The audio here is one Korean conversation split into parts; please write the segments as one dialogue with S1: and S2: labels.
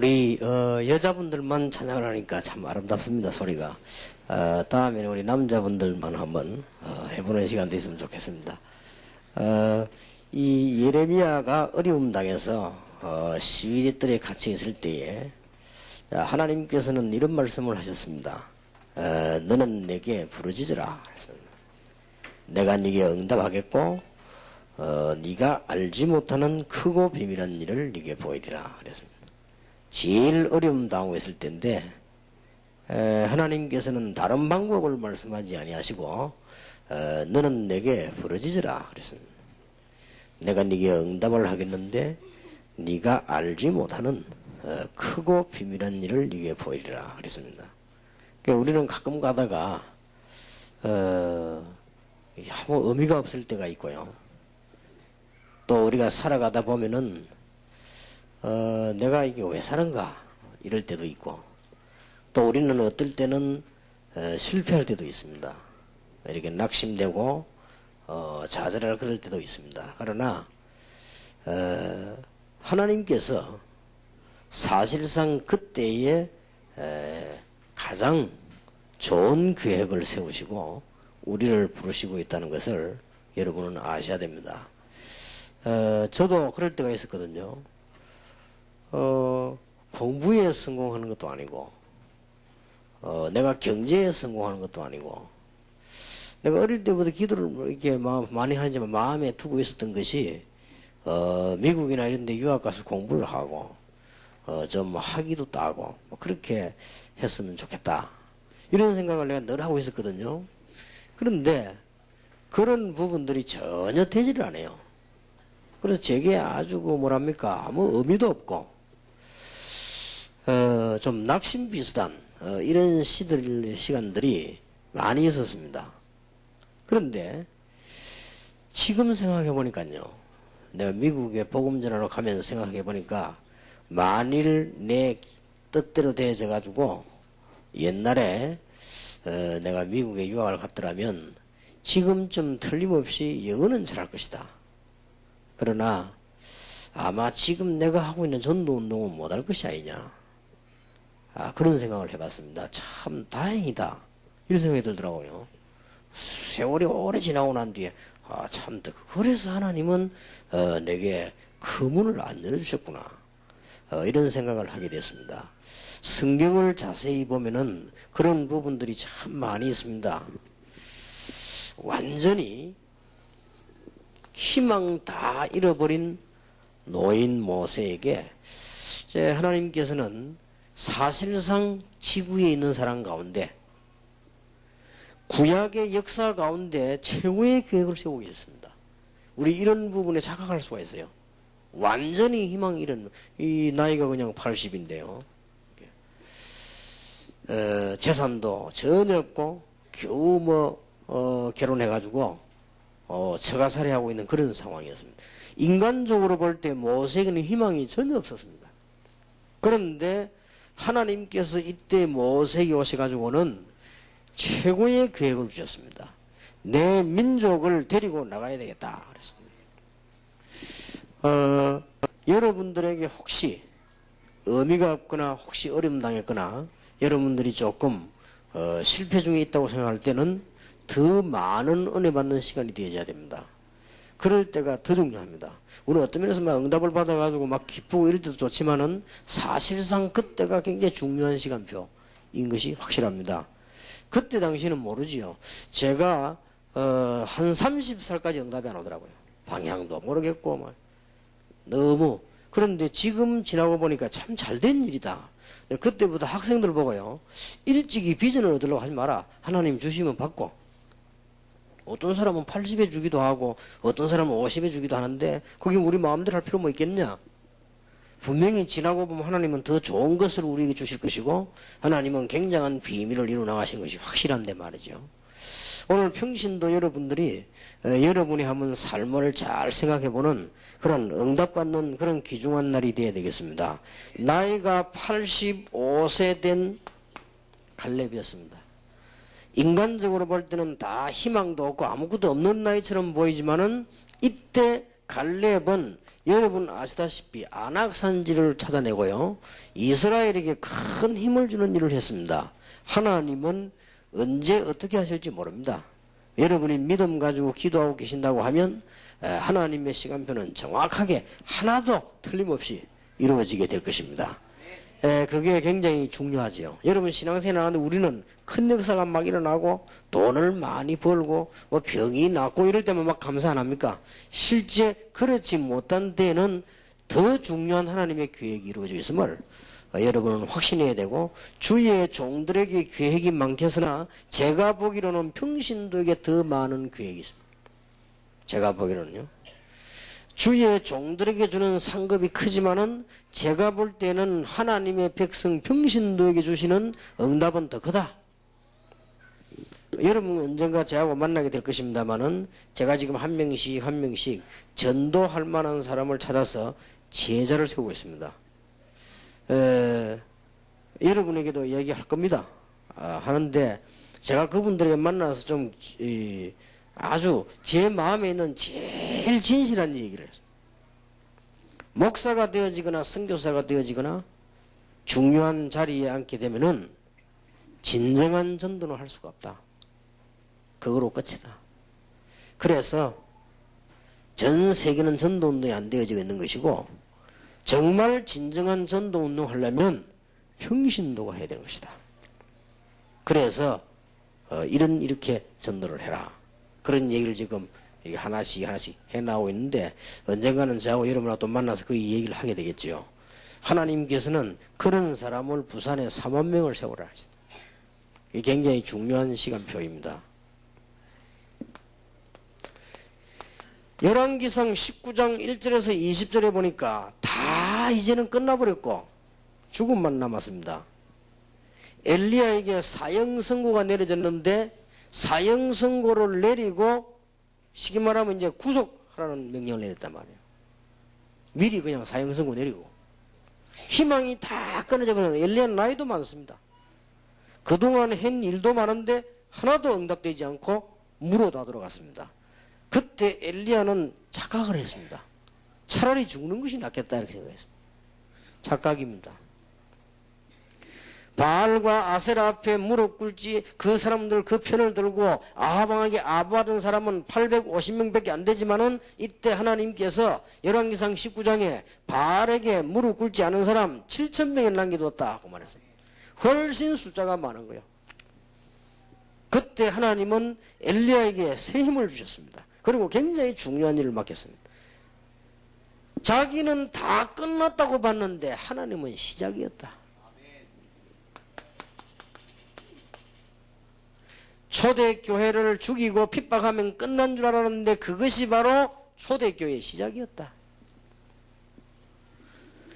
S1: 우리 여자분들만 찬양을 하니까 참 아름답습니다, 소리가. 다음에는 우리 남자분들만 한번 해보는 시간도 있으면 좋겠습니다. 이 예레미야가 어려움 당해서 시위대들에 갇혀 있을 때에 하나님께서는 이런 말씀을 하셨습니다. 너는 내게 부르짖으라. 내가 네게 응답하겠고 네가 알지 못하는 크고 비밀한 일을 네게 보이리라. 그랬습니다. 제일 어려움 당하고 있을 때인데 하나님께서는 다른 방법을 말씀하지 아니하시고 너는 내게 부르짖으라 그랬습니다. 내가 네게 응답을 하겠는데 네가 알지 못하는 크고 비밀한 일을 네게 보이리라 그랬습니다. 그러니까 우리는 가끔 가다가 아무 의미가 없을 때가 있고요. 또 우리가 살아가다 보면은 내가 이게 왜 사는가 이럴 때도 있고, 또 우리는 어떨 때는 실패할 때도 있습니다. 이렇게 낙심되고 좌절할 그럴 때도 있습니다. 그러나 하나님께서 사실상 그때에 가장 좋은 계획을 세우시고 우리를 부르시고 있다는 것을 여러분은 아셔야 됩니다. 저도 그럴 때가 있었거든요. 공부에 성공하는 것도 아니고 내가 경제에 성공하는 것도 아니고, 내가 어릴 때부터 기도를 이렇게 많이 하지만 마음에 두고 있었던 것이 미국이나 이런 데 유학 가서 공부를 하고 좀 학위도 따고 그렇게 했으면 좋겠다, 이런 생각을 내가 늘 하고 있었거든요. 그런데 그런 부분들이 전혀 되지를 않아요. 그래서 제게 아주 뭐랍니까, 아무 의미도 없고 좀 낙심 비슷한 이런 시간들이 많이 있었습니다. 그런데 지금 생각해 보니까요, 내가 미국에 복음 전하러 가면서 생각해 보니까 만일 내 뜻대로 되어져 가지고 옛날에 내가 미국에 유학을 갔더라면 지금쯤 틀림없이 영어는 잘할 것이다. 그러나 아마 지금 내가 하고 있는 전도 운동은 못할 것이 아니냐, 그런 생각을 해봤습니다. 참 다행이다, 이런 생각이 들더라고요. 세월이 오래 지나고 난 뒤에 참 그래서 하나님은 내게 그 문을 안 열어주셨구나, 이런 생각을 하게 됐습니다. 성경을 자세히 보면은 그런 부분들이 참 많이 있습니다. 완전히 희망 다 잃어버린 노인 모세에게 하나님께서는 사실상 지구에 있는 사람 가운데 구약의 역사 가운데 최고의 계획을 세우고 계셨습니다. 우리 이런 부분에 착각할 수가 있어요. 완전히 희망 잃은, 이 나이가 그냥 80인데요. 재산도 전혀 없고 겨우 결혼해가지고 처가살이하고 있는 그런 상황이었습니다. 인간적으로 볼 때 모세에게는 희망이 전혀 없었습니다. 그런데 하나님께서 이때 모세에게 오셔가지고는 최고의 계획을 주셨습니다. 내 민족을 데리고 나가야 되겠다 그랬습니다. 여러분들에게 혹시 의미가 없거나 혹시 어려움 당했거나 여러분들이 조금 실패 중에 있다고 생각할 때는 더 많은 은혜 받는 시간이 되어야 됩니다. 그럴 때가 더 중요합니다. 우리는 어떤 면에서 막 응답을 받아가지고 막 기쁘고 이럴 때도 좋지만은 사실상 그때가 굉장히 중요한 시간표인 것이 확실합니다. 그때 당시는 모르지요. 제가 한 30살까지 응답이 안 오더라고요. 방향도 모르겠고 막 너무. 그런데 지금 지나고 보니까 참 잘된 일이다. 그때부터 학생들 보고요, 일찍이 비전을 얻으려고 하지 마라. 하나님 주시면 받고. 어떤 사람은 80에 주기도 하고 어떤 사람은 50에 주기도 하는데 그게 우리 마음대로 할 필요 뭐 있겠냐. 분명히 지나고 보면 하나님은 더 좋은 것을 우리에게 주실 것이고 하나님은 굉장한 비밀을 이루어 나가신 것이 확실한데 말이죠. 오늘 평신도 여러분들이 여러분이 한번 삶을 잘 생각해보는 그런 응답받는 그런 귀중한 날이 되어야 되겠습니다. 나이가 85세 된 갈렙이었습니다. 인간적으로 볼 때는 다 희망도 없고 아무것도 없는 나이처럼 보이지만은 이때 갈렙은 여러분 아시다시피 안악산지를 찾아내고요. 이스라엘에게 큰 힘을 주는 일을 했습니다. 하나님은 언제 어떻게 하실지 모릅니다. 여러분이 믿음 가지고 기도하고 계신다고 하면 하나님의 시간표는 정확하게 하나도 틀림없이 이루어지게 될 것입니다. 그게 굉장히 중요하지요. 여러분 신앙생활 하는데 우리는 큰 역사가 막 일어나고 돈을 많이 벌고 뭐 병이 낫고 이럴 때만 막 감사 안 합니까? 실제 그렇지 못한 데는 더 중요한 하나님의 계획이 이루어져 있음을 여러분은 확신해야 되고, 주의 종들에게 계획이 많겠으나 제가 보기로는 평신도에게 더 많은 계획이 있습니다. 제가 보기로는요. 주의 종들에게 주는 상급이 크지만은 제가 볼 때는 하나님의 백성 평신도에게 주시는 응답은 더 크다. 여러분 언젠가 저하고 만나게 될 것입니다만은 제가 지금 한 명씩 한 명씩 전도할 만한 사람을 찾아서 제자를 세우고 있습니다. 여러분에게도 얘기할 겁니다. 하는데 제가 그분들에게 만나서 좀 아주 제 마음에 있는 제일 진실한 얘기를 했어요. 목사가 되어지거나 선교사가 되어지거나 중요한 자리에 앉게 되면은 진정한 전도는 할 수가 없다. 그거로 끝이다. 그래서 전 세계는 전도운동이 안 되어지고 있는 것이고, 정말 진정한 전도운동 하려면 평신도가 해야 되는 것이다. 그래서 이렇게 전도를 해라. 그런 얘기를 지금 이렇게 하나씩 해나오고 있는데, 언젠가는 저하고 여러분하고 또 만나서 그 얘기를 하게 되겠죠. 하나님께서는 그런 사람을 부산에 4만 명을 세우라 하시다. 이게 굉장히 중요한 시간표입니다. 열왕기상 19장 1절에서 20절에 보니까 다 이제는 끝나버렸고 죽음만 남았습니다. 엘리야에게 사형선고가 내려졌는데 사형선고를 내리고 쉽게 말하면 이제 구속하라는 명령을 내렸단 말이에요. 미리 그냥 사형선고 내리고 희망이 다 끊어져버려요. 엘리야는 나이도 많습니다. 그동안 한 일도 많은데 하나도 응답되지 않고 무로 다 들어갔습니다. 그때 엘리야는 착각을 했습니다. 차라리 죽는 것이 낫겠다 이렇게 생각했습니다. 착각입니다. 바알과 아세라 앞에 무릎 꿇지 그 사람들 그 편을 들고 아하방에게 아부하던 사람은 850명밖에 안 되지만은 이때 하나님께서 열왕기상 19장에 바알에게 무릎 꿇지 않은 사람 7,000명을 남겨뒀다고 말했어요. 훨씬 숫자가 많은 거예요. 그때 하나님은 엘리야에게 새 힘을 주셨습니다. 그리고 굉장히 중요한 일을 맡겼습니다. 자기는 다 끝났다고 봤는데 하나님은 시작이었다. 초대교회를 죽이고 핍박하면 끝난 줄 알았는데 그것이 바로 초대교회의 시작이었다.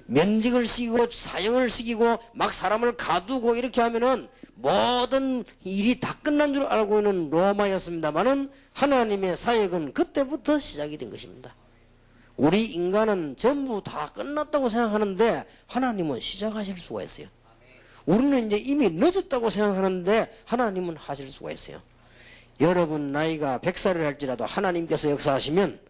S1: 면직을 시키고 사형을 시키고 막 사람을 가두고 이렇게 하면은 모든 일이 다 끝난 줄 알고 있는 로마였습니다만은 하나님의 사역은 그때부터 시작이 된 것입니다. 우리 인간은 전부 다 끝났다고 생각하는데 하나님은 시작하실 수가 있어요. 우리는 이제 이미 늦었다고 생각하는데 하나님은 하실 수가 있어요. 여러분 나이가 100살을 할지라도 하나님께서 역사하시면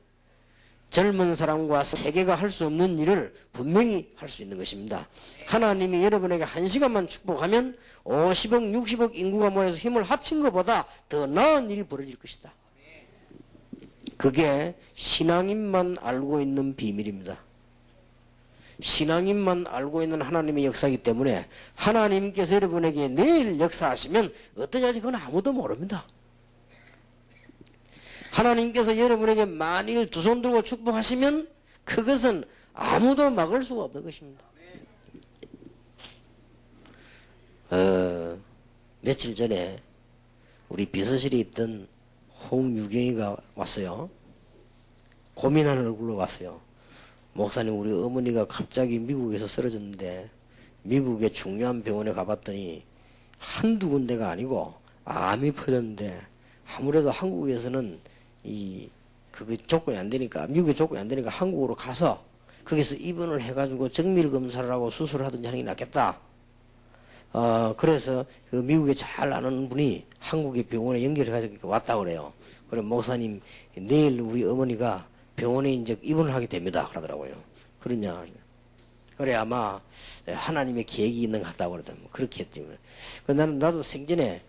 S1: 젊은 사람과 세계가 할 수 없는 일을 분명히 할 수 있는 것입니다. 하나님이 여러분에게 1시간만 축복하면 50억 60억 인구가 모여서 힘을 합친 것보다 더 나은 일이 벌어질 것이다. 그게 신앙인만 알고 있는 비밀입니다. 신앙인만 알고 있는 하나님의 역사이기 때문에 하나님께서 여러분에게 내일 역사하시면 어떠냐지 그건 아무도 모릅니다. 하나님께서 여러분에게 만일 두 손 들고 축복하시면 그것은 아무도 막을 수가 없는 것입니다. 며칠 전에 우리 비서실에 있던 홍유경이가 왔어요. 고민하는 얼굴로 왔어요. 목사님, 우리 어머니가 갑자기 미국에서 쓰러졌는데 미국의 중요한 병원에 가봤더니 한두 군데가 아니고 암이 퍼졌는데 아무래도 한국에서는 그게 조건이 안 되니까, 미국의 조건이 안 되니까 한국으로 가서 거기서 입원을 해가지고 정밀 검사를 하고 수술을 하든지 하는 게 낫겠다. 그래서 그 미국에 잘 아는 분이 한국의 병원에 연결해가지고 왔다 그래요. 그래 목사님, 내일 우리 어머니가 병원에 이제 입원을 하게 됩니다. 그러더라고요. 그러냐. 그래, 아마 하나님의 계획이 있는 것 같다고 그러더라고요. 뭐 그렇게 했지만. 나도 생전에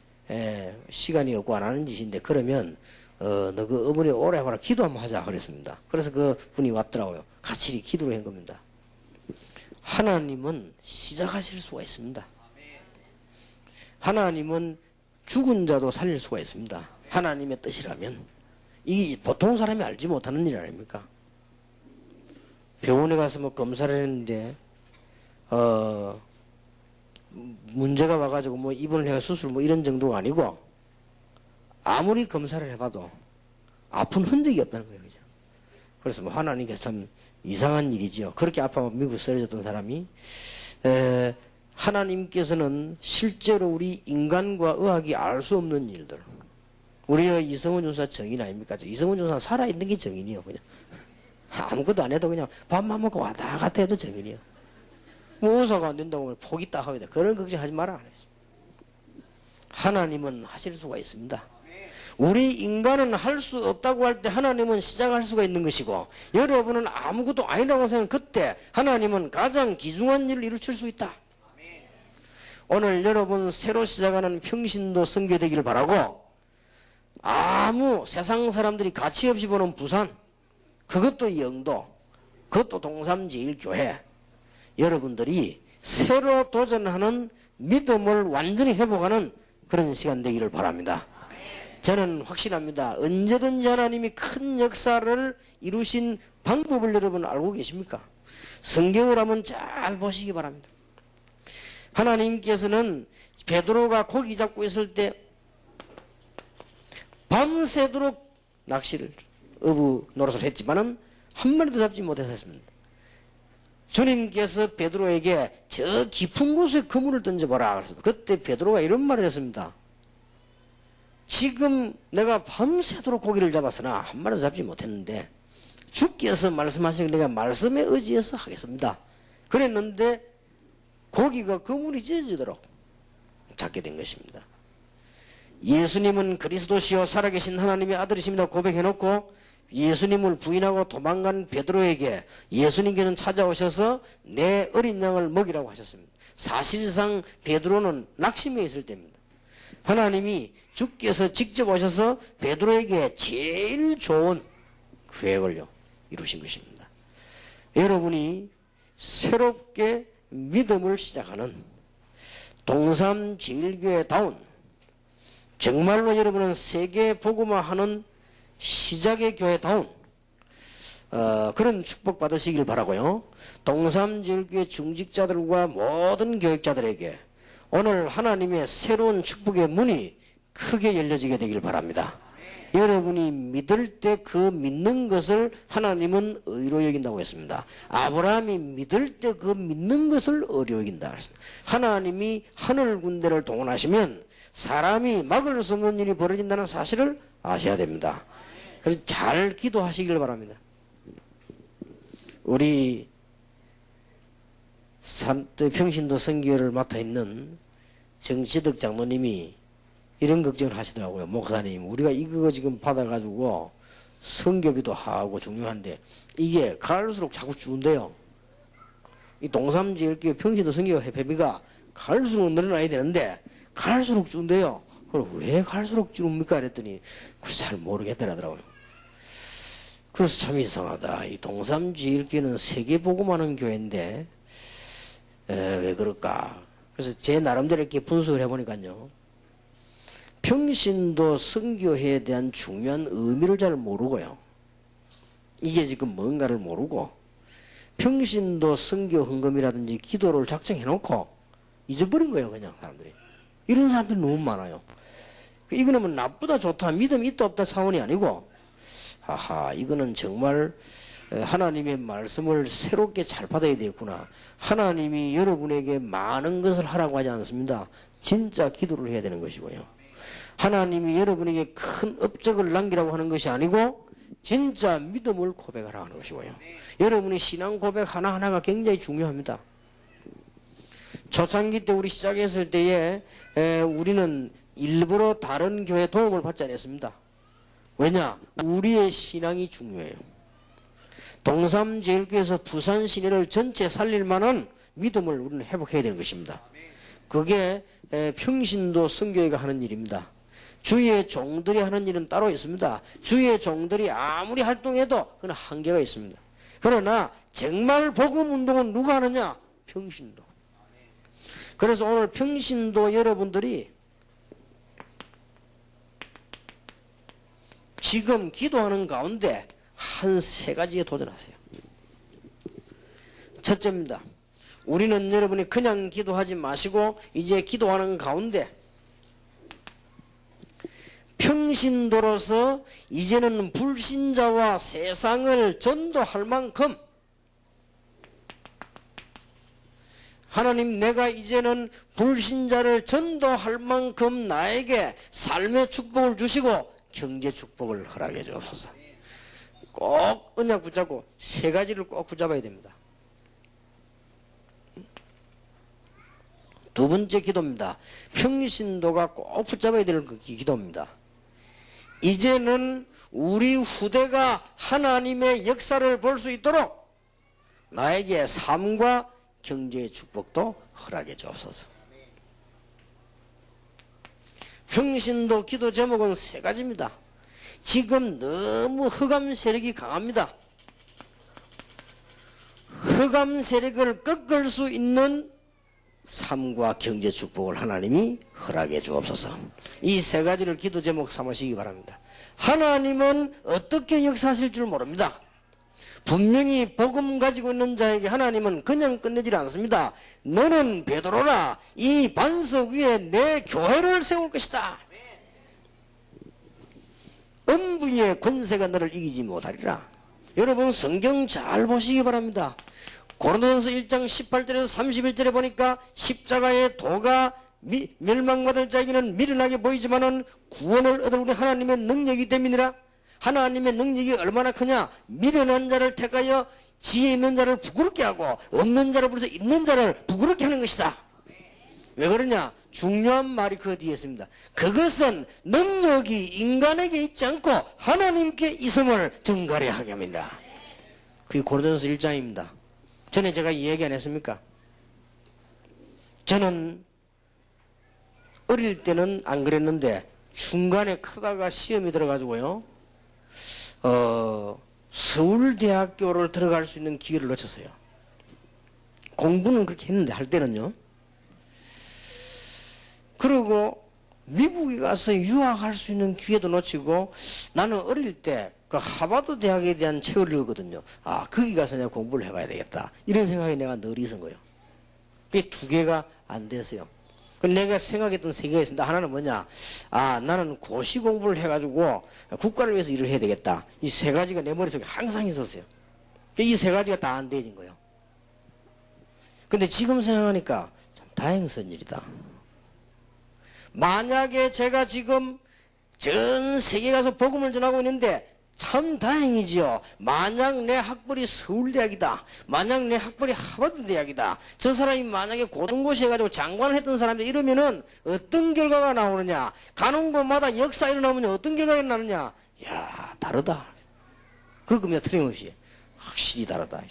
S1: 시간이 없고 안 하는 짓인데, 그러면, 너 그 어머니 오래 해봐라. 기도 한번 하자. 그랬습니다. 그래서 그 분이 왔더라고요. 같이 기도를 한 겁니다. 하나님은 시작하실 수가 있습니다. 하나님은 죽은 자도 살릴 수가 있습니다. 하나님의 뜻이라면. 이 보통 사람이 알지 못하는 일 아닙니까? 병원에 가서 뭐 검사를 했는데, 문제가 와가지고 뭐 입원을 해가 수술 뭐 이런 정도가 아니고, 아무리 검사를 해봐도 아픈 흔적이 없다는 거예요. 그죠? 그래서 뭐 하나님께서 참 이상한 일이지요. 그렇게 아파서 미국 쓰러졌던 사람이, 하나님께서는 실제로 우리 인간과 의학이 알 수 없는 일들. 우리의 이성훈 전사 정인 아닙니까? 이성훈 전사 살아있는 게 정인이요. 그냥. 아무것도 안 해도 그냥 밥만 먹고 왔다 갔다 해도 정인이요. 뭐 의사가 안 된다고 하면 포기 딱 하게 돼. 그런 걱정하지 마라. 하나님은 하실 수가 있습니다. 우리 인간은 할 수 없다고 할 때 하나님은 시작할 수가 있는 것이고, 여러분은 아무것도 아니라고 생각하면 그때 하나님은 가장 귀중한 일을 이루칠 수 있다. 오늘 여러분 새로 시작하는 평신도 선교 되기를 바라고, 아무 세상 사람들이 가치 없이 보는 부산, 그것도 영도, 그것도 동삼제일교회, 여러분들이 새로 도전하는 믿음을 완전히 회복하는 그런 시간 되기를 바랍니다. 저는 확신합니다. 언제든지 하나님이 큰 역사를 이루신 방법을 여러분 알고 계십니까? 성경을 한번 잘 보시기 바랍니다. 하나님께서는 베드로가 고기 잡고 있을 때 밤새도록 낚시를 어부 노릇을 했지만은 한 마리도 잡지 못했습니다. 주님께서 베드로에게 저 깊은 곳에 그물을 던져봐라 그랬습니다. 그때 베드로가 이런 말을 했습니다. 지금 내가 밤새도록 고기를 잡았으나 한 마리도 잡지 못했는데 주께서 말씀하신 내가 말씀에 의지해서 하겠습니다. 그랬는데 고기가 그물이 찢어지도록 잡게 된 것입니다. 예수님은 그리스도시요 살아계신 하나님의 아들이십니다 고백해놓고 예수님을 부인하고 도망간 베드로에게 예수님께는 찾아오셔서 내 어린 양을 먹이라고 하셨습니다. 사실상 베드로는 낙심해 있을 때입니다. 하나님이 주께서 직접 오셔서 베드로에게 제일 좋은 계획을요 이루신 것입니다. 여러분이 새롭게 믿음을 시작하는 동삼제일교회다운 정말로 여러분은 세계 복음화하는 시작의 교회다운 그런 축복 받으시길 바라고요. 동삼제일교회 중직자들과 모든 교육자들에게 오늘 하나님의 새로운 축복의 문이 크게 열려지게 되길 바랍니다. 여러분이 믿을 때 그 믿는 것을 하나님은 의로 여긴다고 했습니다. 아브라함이 믿을 때 그 믿는 것을 의로 여긴다 했습니다. 하나님이 하늘 군대를 동원하시면 사람이 막을 수 없는 일이 벌어진다는 사실을 아셔야 됩니다. 그래서 잘 기도하시길 바랍니다. 우리 평신도 선교회를 맡아 있는 정치덕 장로님이 이런 걱정을 하시더라고요. 목사님, 우리가 이거 지금 받아가지고 선교비도 하고 중요한데 이게 갈수록 자꾸 줄는데요. 이 동삼제일교회 평신도 선교 회비가 갈수록 늘어나야 되는데 갈수록 줄는데요. 그럼 왜 갈수록 줄습니까? 그랬더니 그래서 잘 모르겠더라고요. 그래서 참 이상하다. 이 동삼제일교회는 세계복음하는 교회인데 왜 그럴까? 그래서 제 나름대로 이렇게 분석을 해보니까요. 평신도 선교회에 대한 중요한 의미를 잘 모르고요. 이게 지금 뭔가를 모르고 평신도 선교 헌금이라든지 기도를 작정해놓고 잊어버린 거예요. 그냥 사람들이. 이런 사람들이 너무 많아요. 이거는 뭐 나쁘다 좋다 믿음이 있다 없다 차원이 아니고 이거는 정말 하나님의 말씀을 새롭게 잘 받아야 되겠구나. 하나님이 여러분에게 많은 것을 하라고 하지 않습니다. 진짜 기도를 해야 되는 것이고요. 하나님이 여러분에게 큰 업적을 남기라고 하는 것이 아니고 진짜 믿음을 고백하라고 하는 것이고요. 여러분의 신앙 고백 하나하나가 굉장히 중요합니다. 초창기 때 우리 시작했을 때에 우리는 일부러 다른 교회 도움을 받지 않았습니다. 왜냐? 우리의 신앙이 중요해요. 동삼제일교회에서 부산 시내를 전체 살릴 만한 믿음을 우리는 회복해야 되는 것입니다. 그게 평신도 선교회가 하는 일입니다. 주의 종들이 하는 일은 따로 있습니다. 주의 종들이 아무리 활동해도 그건 한계가 있습니다. 그러나 정말 복음 운동은 누가 하느냐? 평신도. 그래서 오늘 평신도 여러분들이 지금 기도하는 가운데 한 세 가지에 도전하세요. 첫째입니다. 우리는 여러분이 그냥 기도하지 마시고 이제 기도하는 가운데 평신도로서 이제는 불신자와 세상을 전도할 만큼 하나님, 내가 이제는 불신자를 전도할 만큼 나에게 삶의 축복을 주시고 경제 축복을 허락해 주옵소서. 꼭 언약 붙잡고 세 가지를 꼭 붙잡아야 됩니다. 두 번째 기도입니다. 평신도가 꼭 붙잡아야 될 기도입니다. 이제는 우리 후대가 하나님의 역사를 볼 수 있도록 나에게 삶과 경제의 축복도 허락해 주옵소서. 평신도 기도 제목은 세 가지입니다. 지금 너무 흑암 세력이 강합니다. 흑암 세력을 꺾을 수 있는 삶과 경제 축복을 하나님이 허락해 주옵소서. 이 세 가지를 기도 제목 삼으시기 바랍니다. 하나님은 어떻게 역사하실 줄 모릅니다. 분명히 복음 가지고 있는 자에게 하나님은 그냥 끝내질 않습니다. 너는 베드로라, 이 반석 위에 내 교회를 세울 것이다. 음부의 권세가 너를 이기지 못하리라. 여러분 성경 잘 보시기 바랍니다. 고린도전서 1장 18절에서 31절에 보니까 십자가의 도가 멸망받을 자에게는 미련하게 보이지만은 구원을 얻을 우리 하나님의 능력이 됨이니라. 하나님의 능력이 얼마나 크냐? 미련한 자를 택하여 지혜 있는 자를 부끄럽게 하고 없는 자를 부르서 있는 자를 부끄럽게 하는 것이다. 왜 그러냐? 중요한 말이 그 뒤에 있습니다. 그것은 능력이 인간에게 있지 않고 하나님께 있음을 증거하려 하게 합니다. 그게 고린도전서 1장입니다. 전에 제가 이 얘기 안 했습니까? 저는 어릴 때는 안 그랬는데 중간에 크다가 시험이 들어가지고요. 서울대학교를 들어갈 수 있는 기회를 놓쳤어요. 공부는 그렇게 했는데 할 때는요. 그리고 미국에 가서 유학할 수 있는 기회도 놓치고 나는 어릴 때 그 하버드 대학에 대한 책을 읽었거든요. 아, 거기 가서 내가 공부를 해봐야 되겠다. 이런 생각이 내가 늘 있은 거예요. 그게 두 개가 안 됐어요. 내가 생각했던 세 개가 있습니다. 하나는 뭐냐? 아, 나는 고시 공부를 해가지고 국가를 위해서 일을 해야 되겠다. 이 세 가지가 내 머릿속에 항상 있었어요. 이 세 가지가 다 안 되어진 거예요. 근데 지금 생각하니까 참 다행스러운 일이다. 만약에 제가 지금 전 세계에 가서 복음을 전하고 있는데 참 다행이지요. 만약 내 학벌이 서울대학이다. 만약 내 학벌이 하버드 대학이다. 저 사람이 만약에 고등고시 해가지고 장관을 했던 사람들 이러면은 어떤 결과가 나오느냐. 가는 곳마다 역사 일어나면 어떤 결과가 나느냐. 이야, 다르다. 그럴 겁니다. 틀림없이. 확실히 다르다.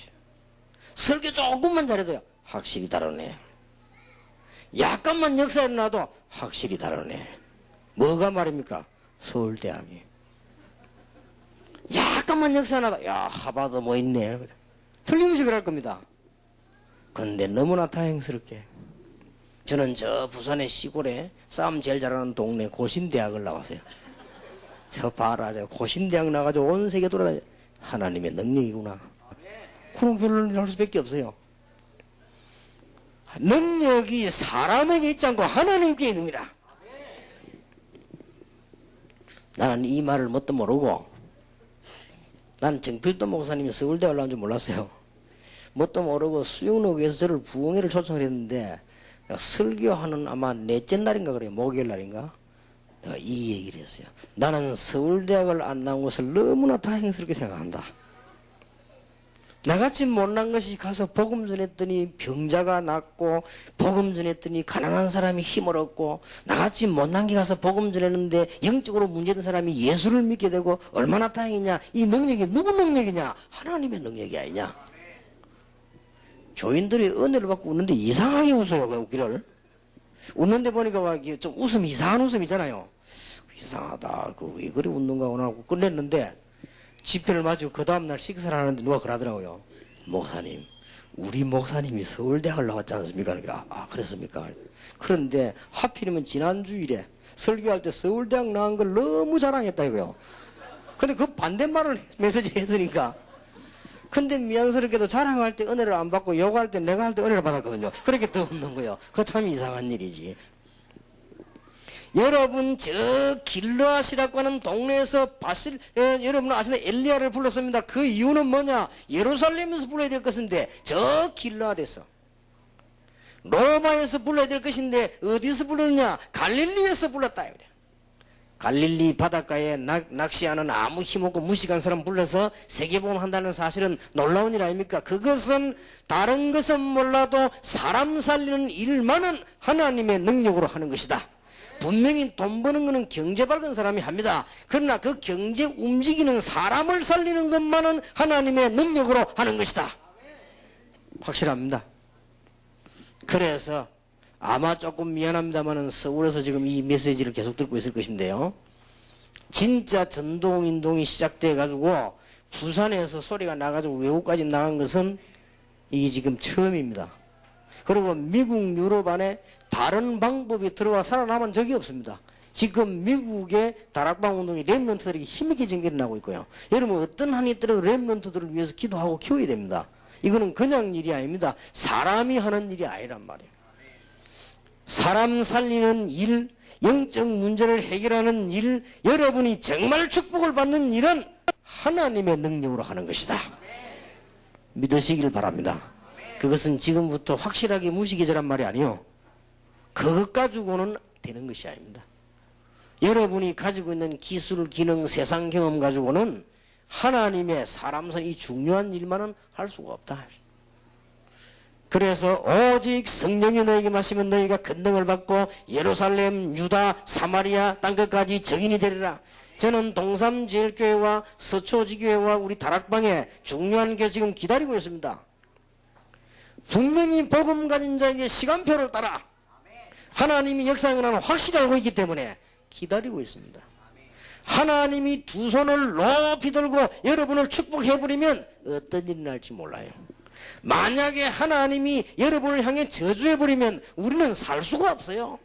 S1: 설교 조금만 잘해도요. 확실히 다르네. 약간만 역사 일어나도 확실히 다르네. 뭐가 말입니까? 서울대학이. 약간만 역사 나다. 야, 하버드 뭐 있네. 틀림없이 그럴 겁니다. 근데 너무나 다행스럽게 저는 저 부산의 시골에 싸움 제일 잘하는 동네 고신대학을 나왔어요. 저 봐라, 저 고신대학 나가지고 온 세계 돌아다니. 하나님의 능력이구나. 그런 결론을 할 수밖에 없어요. 능력이 사람에게 있지 않고 하나님께 있습니다. 나는 이 말을 뭣도 모르고 난 정필도 목사님이 서울대 올라온 줄 몰랐어요. 뭣도 모르고 수영로에서 저를 부흥회를 초청을 했는데 설교하는 아마 넷째 날인가 그래요. 목요일 날인가. 내가 이 얘기를 했어요. 나는 서울대학을 안 나온 것을 너무나 다행스럽게 생각한다. 나같이 못난 것이 가서 복음 전했더니 병자가 낫고, 복음 전했더니 가난한 사람이 힘을 얻고, 나같이 못난 게 가서 복음 전했는데 영적으로 문제된 사람이 예수를 믿게 되고, 얼마나 다행이냐. 이 능력이 누구 능력이냐? 하나님의 능력이 아니냐. 교인들이 은혜를 받고 웃는데 이상하게 웃어요. 그 웃기를. 웃는데 보니까 좀 웃음이 이상한 웃음 있잖아요. 이상하다. 왜 그리 웃는가 하고 끝냈는데, 집회를 마치고 그 다음날 식사를 하는데 누가 그러더라고요. 목사님, 우리 목사님이 서울대학을 나왔지 않습니까? 그러니까, 그랬습니까? 그런데 하필이면 지난주일에 설교할 때 서울대학 나온 걸 너무 자랑했다 이거요. 근데 그 반대말을 메시지를 했으니까. 근데 미안스럽게도 자랑할 때 은혜를 안 받고 욕할 때 내가 할 때 은혜를 받았거든요. 그렇게 더 없는 거예요. 그거 참 이상한 일이지. 여러분, 저 길르앗이라고 하는 동네에서 여러분 아시는 엘리야를 불렀습니다. 그 이유는 뭐냐? 예루살렘에서 불러야 될 것인데 저 길르앗에서, 로마에서 불러야 될 것인데 어디서 불렀느냐? 갈릴리에서 불렀다. 그래. 갈릴리 바닷가에 낚시하는 아무 힘없고 무식한 사람 불러서 세계복음 한다는 사실은 놀라운 일 아닙니까? 그것은 다른 것은 몰라도 사람 살리는 일만은 하나님의 능력으로 하는 것이다. 분명히 돈 버는 것은 경제 밝은 사람이 합니다. 그러나 그 경제 움직이는 사람을 살리는 것만은 하나님의 능력으로 하는 것이다. 확실합니다. 그래서 아마 조금 미안합니다만은 서울에서 지금 이 메시지를 계속 듣고 있을 것인데요. 진짜 전동인동이 시작돼 가지고 부산에서 소리가 나가지고 외국까지 나간 것은 이게 지금 처음입니다. 그리고 미국, 유럽 안에 다른 방법이 들어와 살아남은 적이 없습니다. 지금 미국의 다락방 운동이 렘넌트들에게 힘있게 지금 일어나고 있고요. 여러분 어떤 한이 있더라도 렘넌트들을 위해서 기도하고 키워야 됩니다. 이거는 그냥 일이 아닙니다. 사람이 하는 일이 아니란 말이에요. 사람 살리는 일, 영적 문제를 해결하는 일, 여러분이 정말 축복을 받는 일은 하나님의 능력으로 하는 것이다. 믿으시길 바랍니다. 그것은 지금부터 확실하게 무시기절한 말이 아니요. 그것 가지고는 되는 것이 아닙니다. 여러분이 가지고 있는 기술, 기능, 세상 경험 가지고는 하나님의 사람선 이 중요한 일만은 할 수가 없다. 그래서 오직 성령이 너에게 마시면 너희가 권능을 받고 예루살렘, 유다, 사마리아 땅끝까지 증인이 되리라. 저는 동삼제일교회와 서초지교회와 우리 다락방에 중요한 게 지금 기다리고 있습니다. 분명히 복음 가진 자에게 시간표를 따라 하나님이 역사하는 확실히 알고 있기 때문에 기다리고 있습니다. 하나님이 두 손을 높이 들고 여러분을 축복해버리면 어떤 일이 날지 몰라요. 만약에 하나님이 여러분을 향해 저주해버리면 우리는 살 수가 없어요.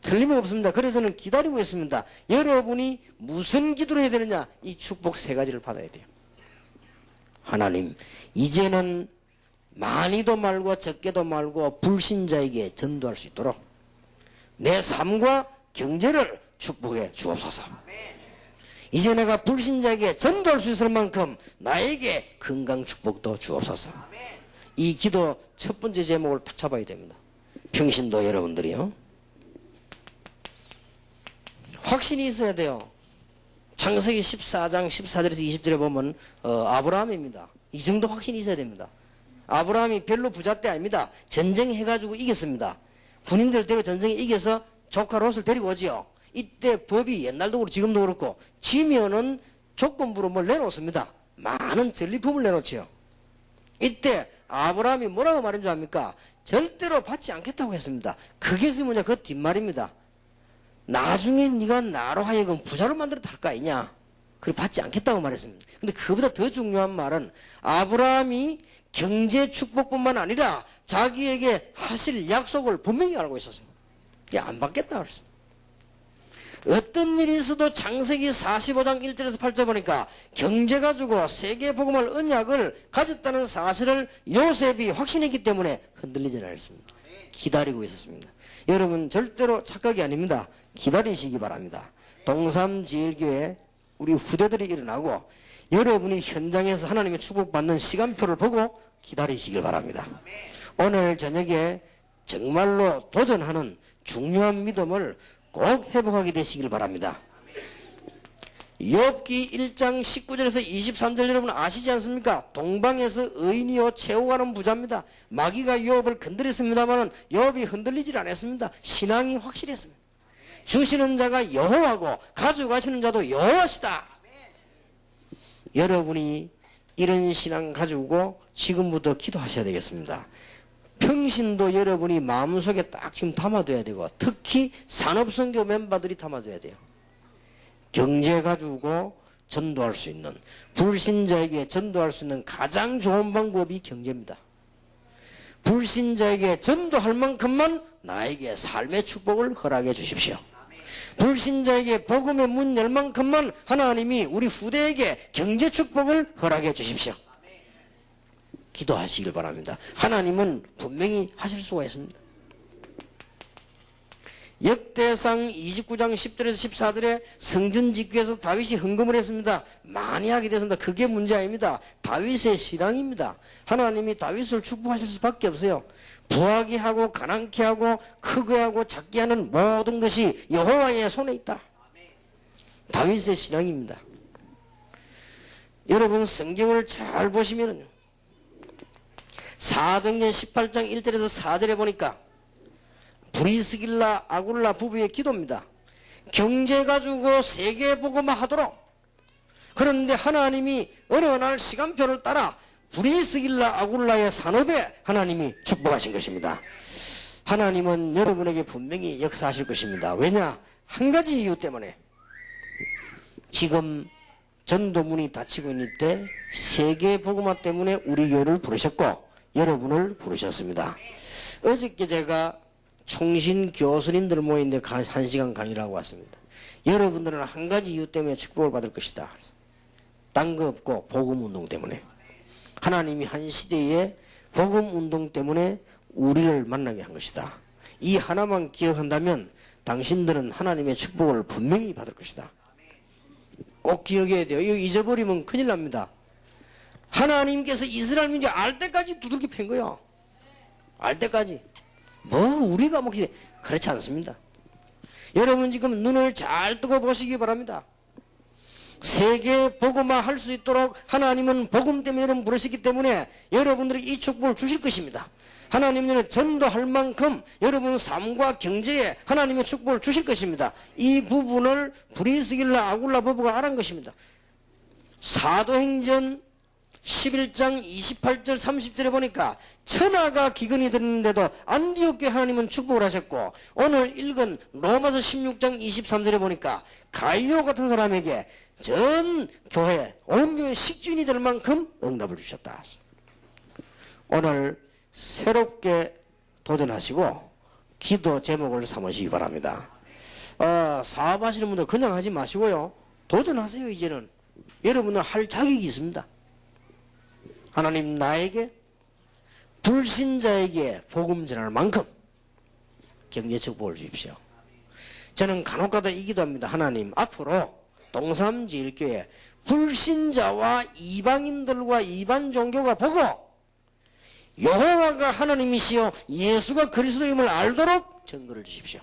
S1: 틀림없습니다. 그래서 저는 기다리고 있습니다. 여러분이 무슨 기도를 해야 되느냐? 이 축복 세 가지를 받아야 돼요. 하나님, 이제는 많이도 말고 적게도 말고 불신자에게 전도할 수 있도록 내 삶과 경제를 축복해 주옵소서. 이제 내가 불신자에게 전도할 수 있을 만큼 나에게 건강 축복도 주옵소서. 이 기도 첫 번째 제목을 딱 잡아야 됩니다. 평신도 여러분들이요. 확신이 있어야 돼요. 창세기 14장 14절에서 20절에 보면 아브라함입니다. 이 정도 확신이 있어야 됩니다. 아브라함이 별로 부자 때 아닙니다. 전쟁해가지고 이겼습니다. 군인들 데리고 전쟁에 이겨서 조카 롯을 데리고 오지요. 이때 법이 옛날도 그렇고 지금도 그렇고 지면은 조건부로 뭘 내놓습니다. 많은 전리품을 내놓지요. 이때 아브라함이 뭐라고 말한 줄 압니까? 절대로 받지 않겠다고 했습니다. 그게 뭐냐? 그 뒷말입니다. 나중에 네가 나로 하여금 부자로 만들어 탈 거 아니냐? 그래 받지 않겠다고 말했습니다. 근데 그보다 더 중요한 말은 아브라함이 경제 축복뿐만 아니라 자기에게 하실 약속을 분명히 알고 있었습니다. 안 받겠다고 했습니다. 어떤 일이 있어도 창세기 45장 1절에서 8절 보니까 경제 가지고 세계복음을 언약을 가졌다는 사실을 요셉이 확신했기 때문에 흔들리지 않았습니다. 기다리고 있었습니다. 여러분 절대로 착각이 아닙니다. 기다리시기 바랍니다. 동삼제일교회 우리 후대들이 일어나고 여러분이 현장에서 하나님의 축복받는 시간표를 보고 기다리시길 바랍니다. 오늘 저녁에 정말로 도전하는 중요한 믿음을 꼭 회복하게 되시길 바랍니다. 욥기 1장 19절에서 23절 여러분 아시지 않습니까? 동방에서 의인이요 최후가는 부자입니다. 마귀가 욥을 건드렸습니다만 욥이 흔들리질 않았습니다. 신앙이 확실했습니다. 주시는 자가 여호와고 가져가시는 자도 여호와시다. 여러분이 이런 신앙 가지고 지금부터 기도하셔야 되겠습니다. 평신도 여러분이 마음속에 딱 지금 담아둬야 되고, 특히 산업선교 멤버들이 담아둬야 돼요. 경제 가지고 전도할 수 있는, 불신자에게 전도할 수 있는 가장 좋은 방법이 경제입니다. 불신자에게 전도할 만큼만 나에게 삶의 축복을 허락해 주십시오. 불신자에게 복음의 문 열 만큼만 하나님이 우리 후대에게 경제 축복을 허락해 주십시오. 기도하시길 바랍니다. 하나님은 분명히 하실 수가 있습니다. 역대상 29장 10절에서 14절에 성전 짓기에서 다윗이 헌금을 했습니다. 많이 하게 됐습니다. 그게 문제 아닙니다. 다윗의 신앙입니다. 하나님이 다윗을 축복하실 수밖에 없어요. 부하게 하고 가난케 하고 크게 하고 작게 하는 모든 것이 여호와의 손에 있다. 다윗의 신앙입니다. 여러분 성경을 잘 보시면요, 사도행전 18장 1절에서 4절에 보니까 브리스길라 아굴라 부부의 기도입니다. 경제 가지고 세계복음화 하도록. 그런데 하나님이 어느 날 시간표를 따라 브리스길라 아굴라의 산업에 하나님이 축복하신 것입니다. 하나님은 여러분에게 분명히 역사하실 것입니다. 왜냐? 한 가지 이유 때문에. 지금 전도문이 닫히고 있는 때 세계복음화 때문에 우리 교회를 부르셨고 여러분을 부르셨습니다. 어저께 제가 총신 교수님들 모인데 1시간 강의를 하고 왔습니다. 여러분들은 한 가지 이유 때문에 축복을 받을 것이다. 딴 거 없고 복음운동 때문에. 하나님이 한 시대에 복음운동 때문에 우리를 만나게 한 것이다. 이 하나만 기억한다면 당신들은 하나님의 축복을 분명히 받을 것이다. 꼭 기억해야 돼요. 이거 잊어버리면 큰일 납니다. 하나님께서 이스라엘 민족 알 때까지 두들겨 팬 거야. 알 때까지. 뭐 우리가 먹지, 그렇지 않습니다. 여러분 지금 눈을 잘 뜨고 보시기 바랍니다. 세계 복음화 할 수 있도록 하나님은 복음 때문에 여러분 부르시기 때문에 여러분들이 이 축복을 주실 것입니다. 하나님은 전도할 만큼 여러분 삶과 경제에 하나님의 축복을 주실 것입니다. 이 부분을 브리스길라 아굴라 부부가 알은 것입니다. 사도행전 11장 28절 30절에 보니까 천하가 기근이 들었는데도 안디옥 교회 하나님은 축복을 하셨고, 오늘 읽은 로마서 16장 23절에 보니까 가이오 같은 사람에게 전 교회 온 교회 식주인이 될 만큼 응답을 주셨다. 오늘 새롭게 도전하시고 기도 제목을 삼으시기 바랍니다. 사업하시는 분들 그냥 하지 마시고요, 도전하세요. 이제는 여러분은 할 자격이 있습니다. 하나님, 나에게 불신자에게 복음 전할 만큼 경제 축복을 주십시오. 저는 간혹가다 이 기도합니다. 하나님, 앞으로 동삼제일교회 불신자와 이방인들과 이반 종교가 보고 여호와가 하나님이시여 예수가 그리스도임을 알도록 증거를 주십시오.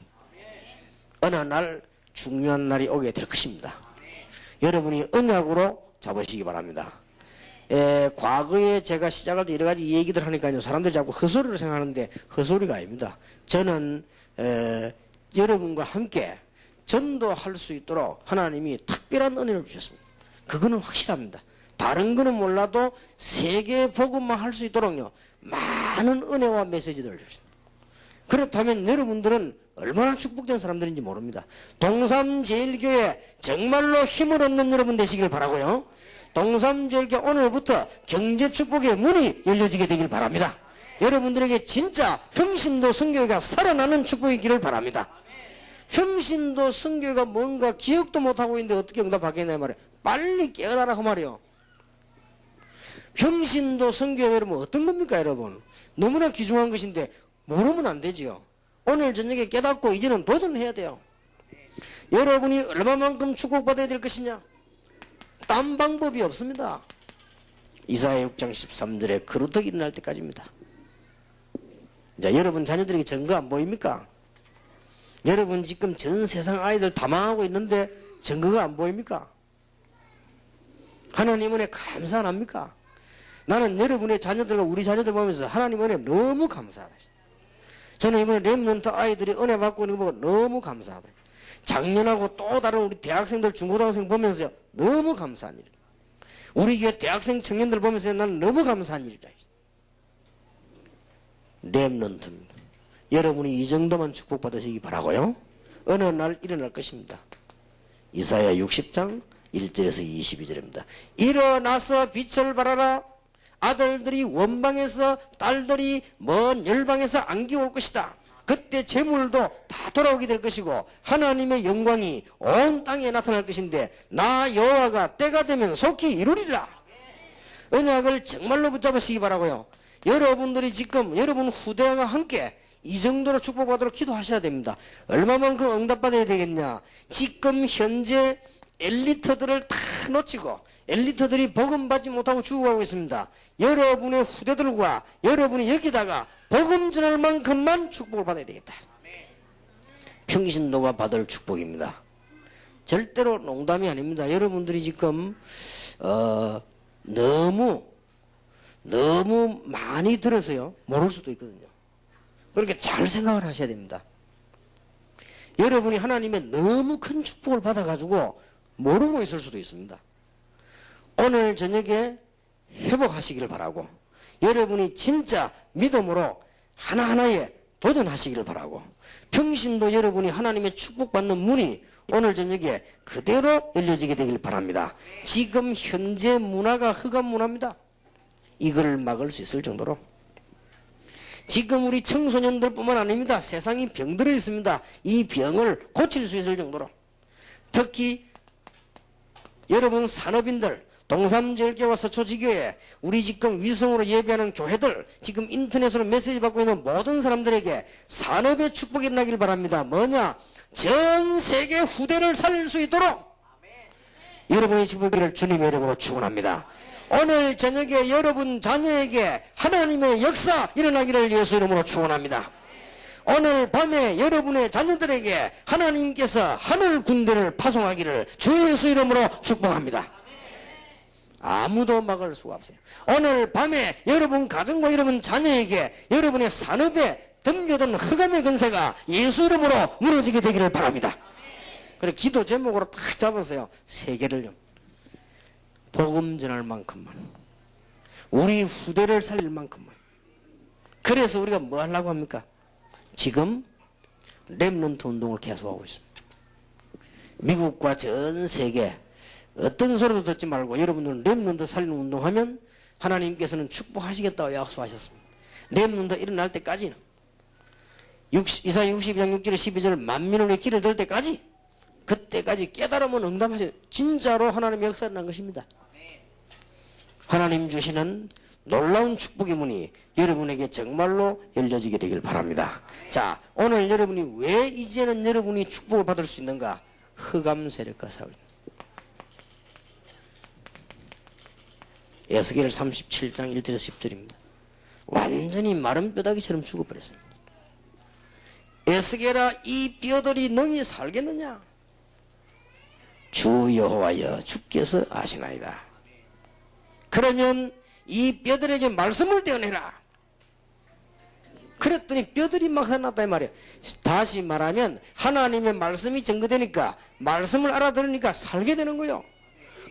S1: 어느 날 중요한 날이 오게 될 것입니다. 여러분이 언약으로 잡으시기 바랍니다. 과거에 제가 시작할 때 여러 가지 얘기들 하니까요, 사람들이 자꾸 헛소리를 생각하는데 헛소리가 아닙니다. 저는 여러분과 함께 전도할 수 있도록 하나님이 특별한 은혜를 주셨습니다. 그거는 확실합니다. 다른 거는 몰라도 세계 복음만 할 수 있도록요, 많은 은혜와 메시지들을 주셨습니다. 그렇다면 여러분들은 얼마나 축복된 사람들인지 모릅니다. 동삼제일교회 정말로 힘을 얻는 여러분 되시길 바라고요. 동삼제일교회 오늘부터 경제축복의 문이 열려지게 되길 바랍니다. 여러분들에게 진짜 평신도 선교회가 살아나는 축복이기를 바랍니다. 평신도 선교회가 뭔가 기억도 못하고 있는데 어떻게 응답하겠냐 말이에요. 빨리 깨어나라 그 말이에요. 평신도 선교회 여러분 어떤 겁니까 여러분? 너무나 귀중한 것인데 모르면 안 되지요. 오늘 저녁에 깨닫고 이제는 도전해야 돼요. 여러분이 얼마만큼 축복받아야 될 것이냐? 딴 방법이 없습니다. 이사야 6장 13절에 그루터기 일어날 때까지입니다. 자, 여러분 자녀들에게 증거 안 보입니까? 여러분 지금 전 세상 아이들 다 망하고 있는데 증거가 안 보입니까? 하나님 은혜 감사 안 합니까? 나는 여러분의 자녀들과 우리 자녀들 보면서 하나님 은혜 너무 감사하다. 저는 이번에 렘넌트 아이들이 은혜 받고 있는 거 보고 너무 감사하다. 작년하고 또 다른 우리 대학생들, 중고등학생 보면서 너무 감사한 일이다. 우리 교회 대학생 청년들 보면서 나는 너무 감사한 일이다. 렘넌트입니다. 여러분이 이 정도만 축복받으시기 바라고요. 어느 날 일어날 것입니다. 이사야 60장 1절에서 22절입니다. 일어나서 빛을 발하라. 아들들이 원방에서 딸들이 먼 열방에서 안기올 것이다. 그때 재물도 다 돌아오게 될 것이고 하나님의 영광이 온 땅에 나타날 것인데 나 여호와가 때가 되면 속히 이루리라. 언약을 정말로 붙잡으시기 바라고요. 여러분들이 지금 여러분 후대와 함께 이 정도로 축복받도록 기도하셔야 됩니다. 얼마만큼 응답받아야 되겠냐. 지금 현재 엘리트들을 다 놓치고 엘리트들이 복음 받지 못하고 죽어가고 있습니다. 여러분의 후대들과 여러분이 여기다가 복음 전할 만큼만 축복을 받아야 되겠다. 평신도가 받을 축복입니다. 절대로 농담이 아닙니다. 여러분들이 지금 너무 많이 들어서요 모를 수도 있거든요. 그렇게 잘 생각을 하셔야 됩니다. 여러분이 하나님의 너무 큰 축복을 받아가지고 모르고 있을 수도 있습니다. 오늘 저녁에 회복하시기를 바라고 여러분이 진짜 믿음으로 하나하나에 도전하시기를 바라고 평신도 여러분이 하나님의 축복받는 문이 오늘 저녁에 그대로 열려지게 되길 바랍니다. 지금 현재 문화가 흑암 문화입니다. 이걸 막을 수 있을 정도로 지금 우리 청소년들 뿐만 아닙니다. 세상이 병들어 있습니다. 이 병을 고칠 수 있을 정도로 특히 여러분 산업인들 동삼제일교와 서초지교회 우리 지금 위성으로 예배하는 교회들 지금 인터넷으로 메시지 받고 있는 모든 사람들에게 산업의 축복이 일어나길 바랍니다. 뭐냐? 전 세계 후대를 살릴 수 있도록 여러분의 축복기를 주님의 이름으로 축원합니다. 오늘 저녁에 여러분 자녀에게 하나님의 역사 일어나기를 예수 이름으로 축원합니다. 오늘 밤에 여러분의 자녀들에게 하나님께서 하늘 군대를 파송하기를 주 예수 이름으로 축복합니다. 아무도 막을 수가 없어요. 오늘 밤에 여러분 가정과 여러분 자녀에게 여러분의 산업에 덤벼든 흑암의 근세가 예수 이름으로 무너지게 되기를 바랍니다. 그래 기도 제목으로 딱 잡았어요. 세계를요. 복음 전할 만큼만. 우리 후대를 살릴 만큼만. 그래서 우리가 뭐 하려고 합니까? 지금 렘넌트 운동을 계속하고 있습니다. 미국과 전 세계 어떤 소리도 듣지 말고 여러분들은 렘넌트 살리는 운동하면 하나님께서는 축복하시겠다고 약속하셨습니다. 렘넌트 일어날 때까지는 이사야 62장 6절 12절 만민을 위해 길을 들 때까지 그때까지 깨달으면 응답하시 진짜로 하나님의 역사를 난 것입니다. 하나님 주시는 놀라운 축복의 문이 여러분에게 정말로 열려지게 되길 바랍니다. 자, 오늘 여러분이 왜 이제는 여러분이 축복을 받을 수 있는가? 흑암 세력과 싸우고 있습니다. 에스겔 37장 1절에서 10절입니다. 완전히 마른 뼈다귀처럼 죽어버렸습니다. 에스겔아 이 뼈들이 능히 살겠느냐? 주 여호와여 주께서 아시나이다. 그러면 이 뼈들에게 말씀을 떼어내라. 그랬더니 뼈들이 막 살아났다 이 말이에요. 다시 말하면 하나님의 말씀이 증거되니까 말씀을 알아들으니까 살게 되는 거예요.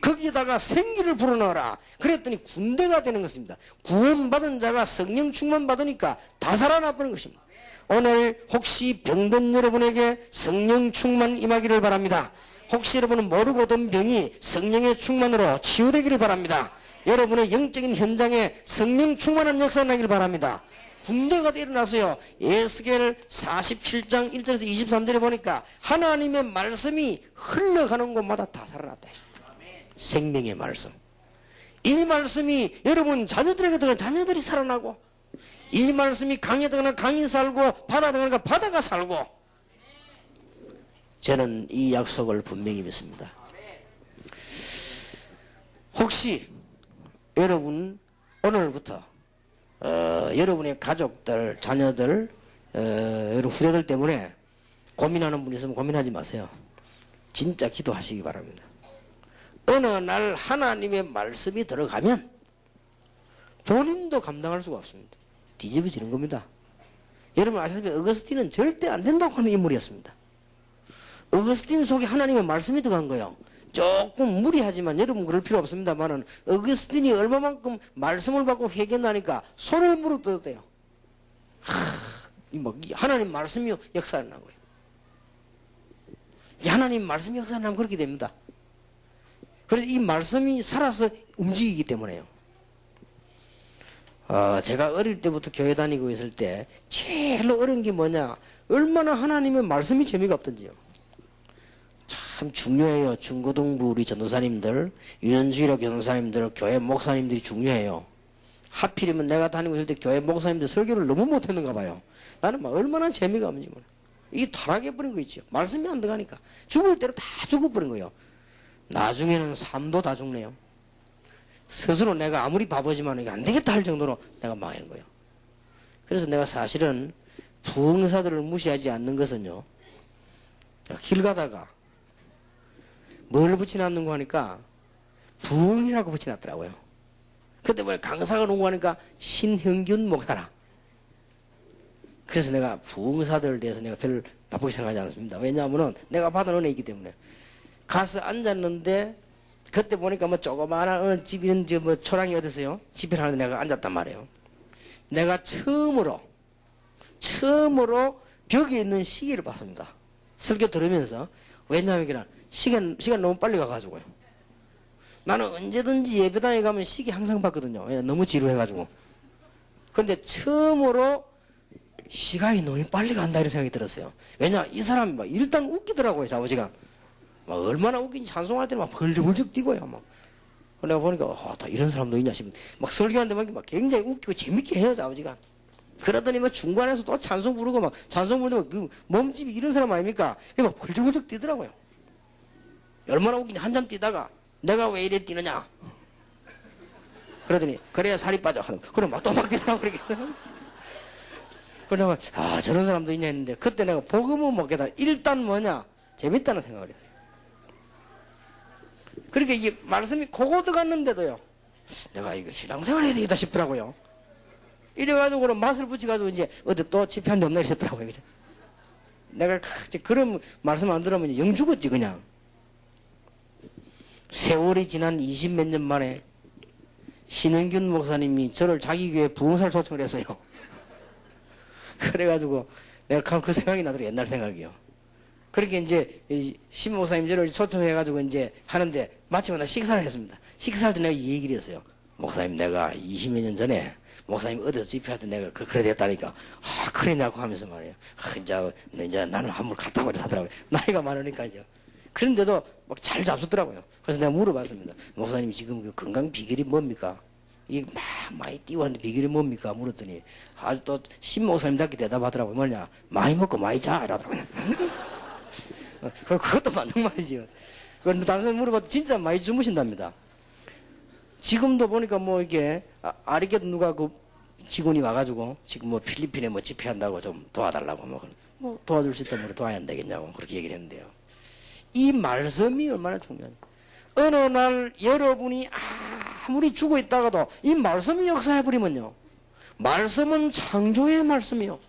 S1: 거기에다가 생기를 불어넣어라. 그랬더니 군대가 되는 것입니다. 구원받은 자가 성령 충만 받으니까 다 살아나버린 것입니다. 오늘 혹시 병든 여러분에게 성령 충만 임하기를 바랍니다. 혹시 여러분은 모르고 든 병이 성령의 충만으로 치유되기를 바랍니다. 여러분의 영적인 현장에 성령 충만한 역사가 나기를 바랍니다. 군대가 일어나서요. 에스겔 47장 1절에서 23절에 보니까 하나님의 말씀이 흘러가는 곳마다 다 살아났다. 생명의 말씀. 이 말씀이 여러분 자녀들에게 들어가면 자녀들이 살아나고 이 말씀이 강에 들어가면 강이 살고 바다 들어가면 바다가 살고 저는 이 약속을 분명히 믿습니다. 혹시 여러분 오늘부터 여러분의 가족들, 자녀들, 여러분 후대들 때문에 고민하는 분이 있으면 고민하지 마세요. 진짜 기도하시기 바랍니다. 어느 날 하나님의 말씀이 들어가면 본인도 감당할 수가 없습니다. 뒤집어지는 겁니다. 여러분 아시다시피 어거스틴은 절대 안 된다고 하는 인물이었습니다. 어거스틴 속에 하나님의 말씀이 들어간 거예요. 조금 무리하지만 여러분 그럴 필요 없습니다만은 어거스틴이 얼마만큼 말씀을 받고 회개하니까 손을 물어뜯었대요. 하나님 말씀이 역사를 난 거예요. 하나님 말씀이 역사를 나면 그렇게 됩니다. 그래서 이 말씀이 살아서 움직이기 때문에요. 제가 어릴 때부터 교회 다니고 있을 때 제일 어려운 게 뭐냐, 얼마나 하나님의 말씀이 재미가 없던지요. 참 중요해요. 중고등부 우리 전도사님들, 유년주일학 전도사님들, 교회 목사님들이 중요해요. 하필이면 내가 다니고 있을 때 교회 목사님들 설교를 너무 못했는가 봐요. 나는 막 얼마나 재미가 없는지 몰라. 이게 타락해버린 거 있죠. 말씀이 안 들어가니까 죽을 대로 다 죽어버린 거예요. 나중에는 삶도 다 죽네요. 스스로 내가 아무리 바보지만 이게 안 되겠다 할 정도로 내가 망한 거예요. 그래서 내가 사실은 부흥사들을 무시하지 않는 것은요, 길 가다가 뭘 붙여놨는 거 하니까 부흥이라고 붙여놨더라고요. 그때 보니 강사가 놓은 거 하니까 신형균 목사라. 그래서 내가 부흥사들에 대해서 내가 별로 나쁘게 생각하지 않습니다. 왜냐하면 내가 받은 은혜이기 때문에. 가서 앉았는데 그때 보니까 뭐 조그마한 어느 집이는 뭐 초랑이 어디서요? 집에 하는데 내가 앉았단 말이에요. 내가 처음으로 벽에 있는 시계를 봤습니다. 설교 들으면서. 왜냐하면 시간 너무 빨리 가가지고요. 나는 언제든지 예배당에 가면 시계 항상 봤거든요. 왜냐면 너무 지루해가지고. 그런데 처음으로 시간이 너무 빨리 간다 이런 생각이 들었어요. 왜냐, 이 사람이 막 일단 웃기더라고요, 좌우지간. 막 얼마나 웃긴지 찬송할 때는 막 벌쩍벌쩍 뛰고요. 막. 내가 보니까, 다 이런 사람도 있냐 싶은데, 막 설교하는데 막 굉장히 웃기고 재밌게 해요, 좌우지간. 그러더니 막 중간에서 또 찬송 부르고 막 찬송 부르고 그 몸집이 이런 사람 아닙니까? 막 벌쩍벌쩍 뛰더라고요. 얼마나 웃긴지 한참 뛰다가 내가 왜 이래 뛰느냐? 그러더니 그래야 살이 빠져. 그럼 막 또 막 뛰더라고 그렇게. 그러면 저런 사람도 있냐 했는데 그때 내가 복음은 먹겠다. 일단 뭐냐? 재밌다는 생각을 했어요. 그러니까 이게 말씀이 고고 들어갔는데도요. 내가 이거 신앙생활 해야 되겠다 싶더라고요. 이래가지고 맛을 붙여가지고 이제 어디 또 집회한 데 없나 이랬더라고요. 그죠? 내가 그런 말씀 안 들으면 영 죽었지 그냥. 세월이 지난 20몇 년 만에 신은균 목사님이 저를 자기 교회 부흥사를 초청을 했어요. 그래가지고 내가 그 생각이 나더라고요. 옛날 생각이요. 그렇게 이제 신 목사님 저를 초청해가지고 이제 하는데 마침 나 식사를 했습니다. 식사할 때 내가 이 얘기를 했어요. 목사님 내가 20몇 년 전에 목사님 어디서 집회할 때 내가 그래 됐다니까 그러냐고 하면서 말이에요. 이제 나는 한번 갔다고 그래 하더라고요. 나이가 많으니까요. 그런데도 막 잘 잡수더라고요. 그래서 내가 물어봤습니다. 목사님 지금 그 건강 비결이 뭡니까? 이게 많이 뛰고 하는데 비결이 뭡니까? 물었더니 아주 또 신목사님답게 대답하더라고요. 뭐냐? 많이 먹고 많이 자 이러더라고요. 그것도 맞는 말이죠. 다른 사람 물어봐도 진짜 많이 주무신답니다. 지금도 보니까 뭐 이게 아리게도 누가 그 직원이 와가지고 지금 뭐 필리핀에 뭐 집회한다고 좀 도와달라고 뭐 도와줄 수 있다면 도와야 안 되겠냐고 그렇게 얘기를 했는데요. 이 말씀이 얼마나 중요한지. 어느 날 여러분이 아무리 죽어 있다가도 이 말씀이 역사해버리면요. 말씀은 창조의 말씀이요.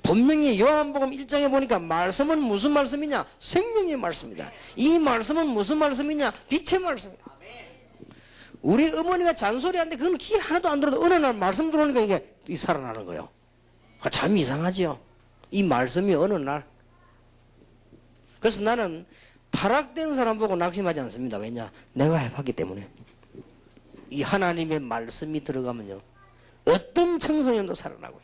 S1: 분명히 요한복음 1장에 보니까 말씀은 무슨 말씀이냐? 생명의 말씀이다. 이 말씀은 무슨 말씀이냐? 빛의 말씀이다. 우리 어머니가 잔소리하는데 그건 귀에 하나도 안 들어도 어느 날 말씀 들어오니까 이게 살아나는 거예요. 참 이상하지요. 이 말씀이 어느 날. 그래서 나는 타락된 사람 보고 낙심하지 않습니다. 왜냐? 내가 해봤기 때문에. 이 하나님의 말씀이 들어가면요. 어떤 청소년도 살아나고요.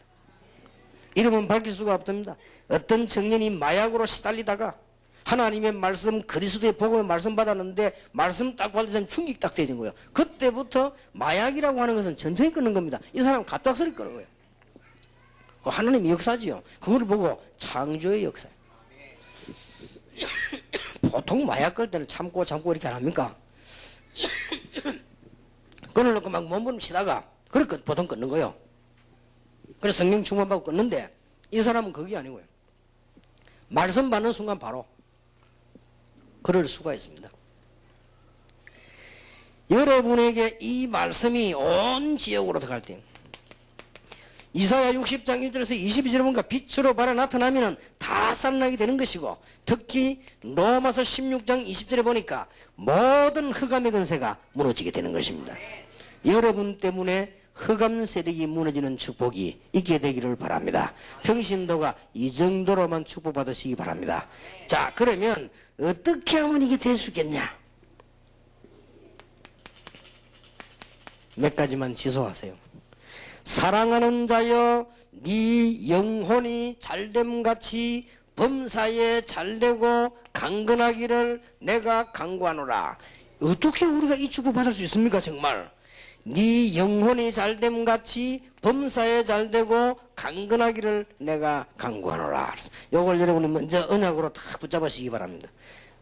S1: 이름은 밝힐 수가 없습니다. 어떤 청년이 마약으로 시달리다가 하나님의 말씀, 그리스도의 복음의 말씀 받았는데 말씀 딱 받으면 충격 딱 되는 거예요. 그때부터 마약이라고 하는 것은 천천히 끊는 겁니다. 이 사람은 갑작스럽게 끊는 거예요. 그 하나님의 역사지요. 그걸 보고 창조의 역사. 보통 마약 걸 때는 참고 이렇게 안 합니까? 끊어놓고 막 몸부림치다가 그렇게 보통 끊는 거예요. 그래서 성령 충만받고 끊는데 이 사람은 그게 아니고요. 말씀 받는 순간 바로 그럴 수가 있습니다. 여러분에게 이 말씀이 온 지역으로 들어갈 때 이사야 60장 1절에서 22절에 보니까 빛으로 발아 나타나면 다 살아나게 되는 것이고, 특히 로마서 16장 20절에 보니까 모든 흑암의 권세가 무너지게 되는 것입니다. 여러분 때문에 흑암 세력이 무너지는 축복이 있게 되기를 바랍니다. 평신도가 이 정도로만 축복받으시기 바랍니다. 자, 그러면 어떻게 하면 이게 될 수 있겠냐? 몇 가지만 지소하세요. 사랑하는 자여, 네 영혼이 잘됨같이 범사에 잘되고 강건하기를 내가 간구하노라. 어떻게 우리가 이 축복 받을 수 있습니까? 정말 네 영혼이 잘됨같이 범사에 잘되고 강건하기를 내가 간구하노라. 요걸 여러분이 먼저 언약으로 다 붙잡으시기 바랍니다.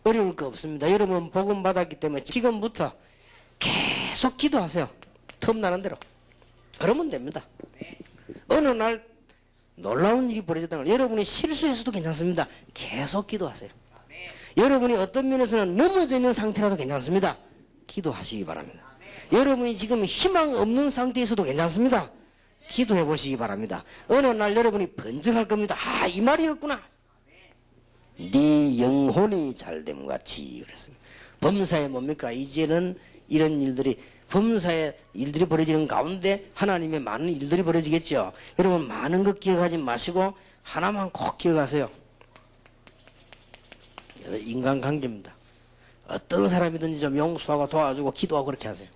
S1: 어려울 거 없습니다. 여러분은 복음 받았기 때문에 지금부터 계속 기도하세요. 틈나는 대로. 그러면 됩니다. 어느 날 놀라운 일이 벌어졌다는 걸, 여러분이 실수해서도 괜찮습니다. 계속 기도하세요. 여러분이 어떤 면에서는 넘어져 있는 상태라도 괜찮습니다. 기도하시기 바랍니다. 여러분이 지금 희망 없는 상태에서도 괜찮습니다. 기도해 보시기 바랍니다. 어느 날 여러분이 번쩍할 겁니다. 아, 이 말이었구나. 네 영혼이 잘됨같이. 그랬습니다. 범사에 뭡니까? 이제는 이런 일들이, 범사에 일들이 벌어지는 가운데 하나님의 많은 일들이 벌어지겠죠. 여러분 많은 것 기억하지 마시고 하나만 꼭 기억하세요. 인간관계입니다. 어떤 사람이든지 좀 용서하고 도와주고 기도하고 그렇게 하세요.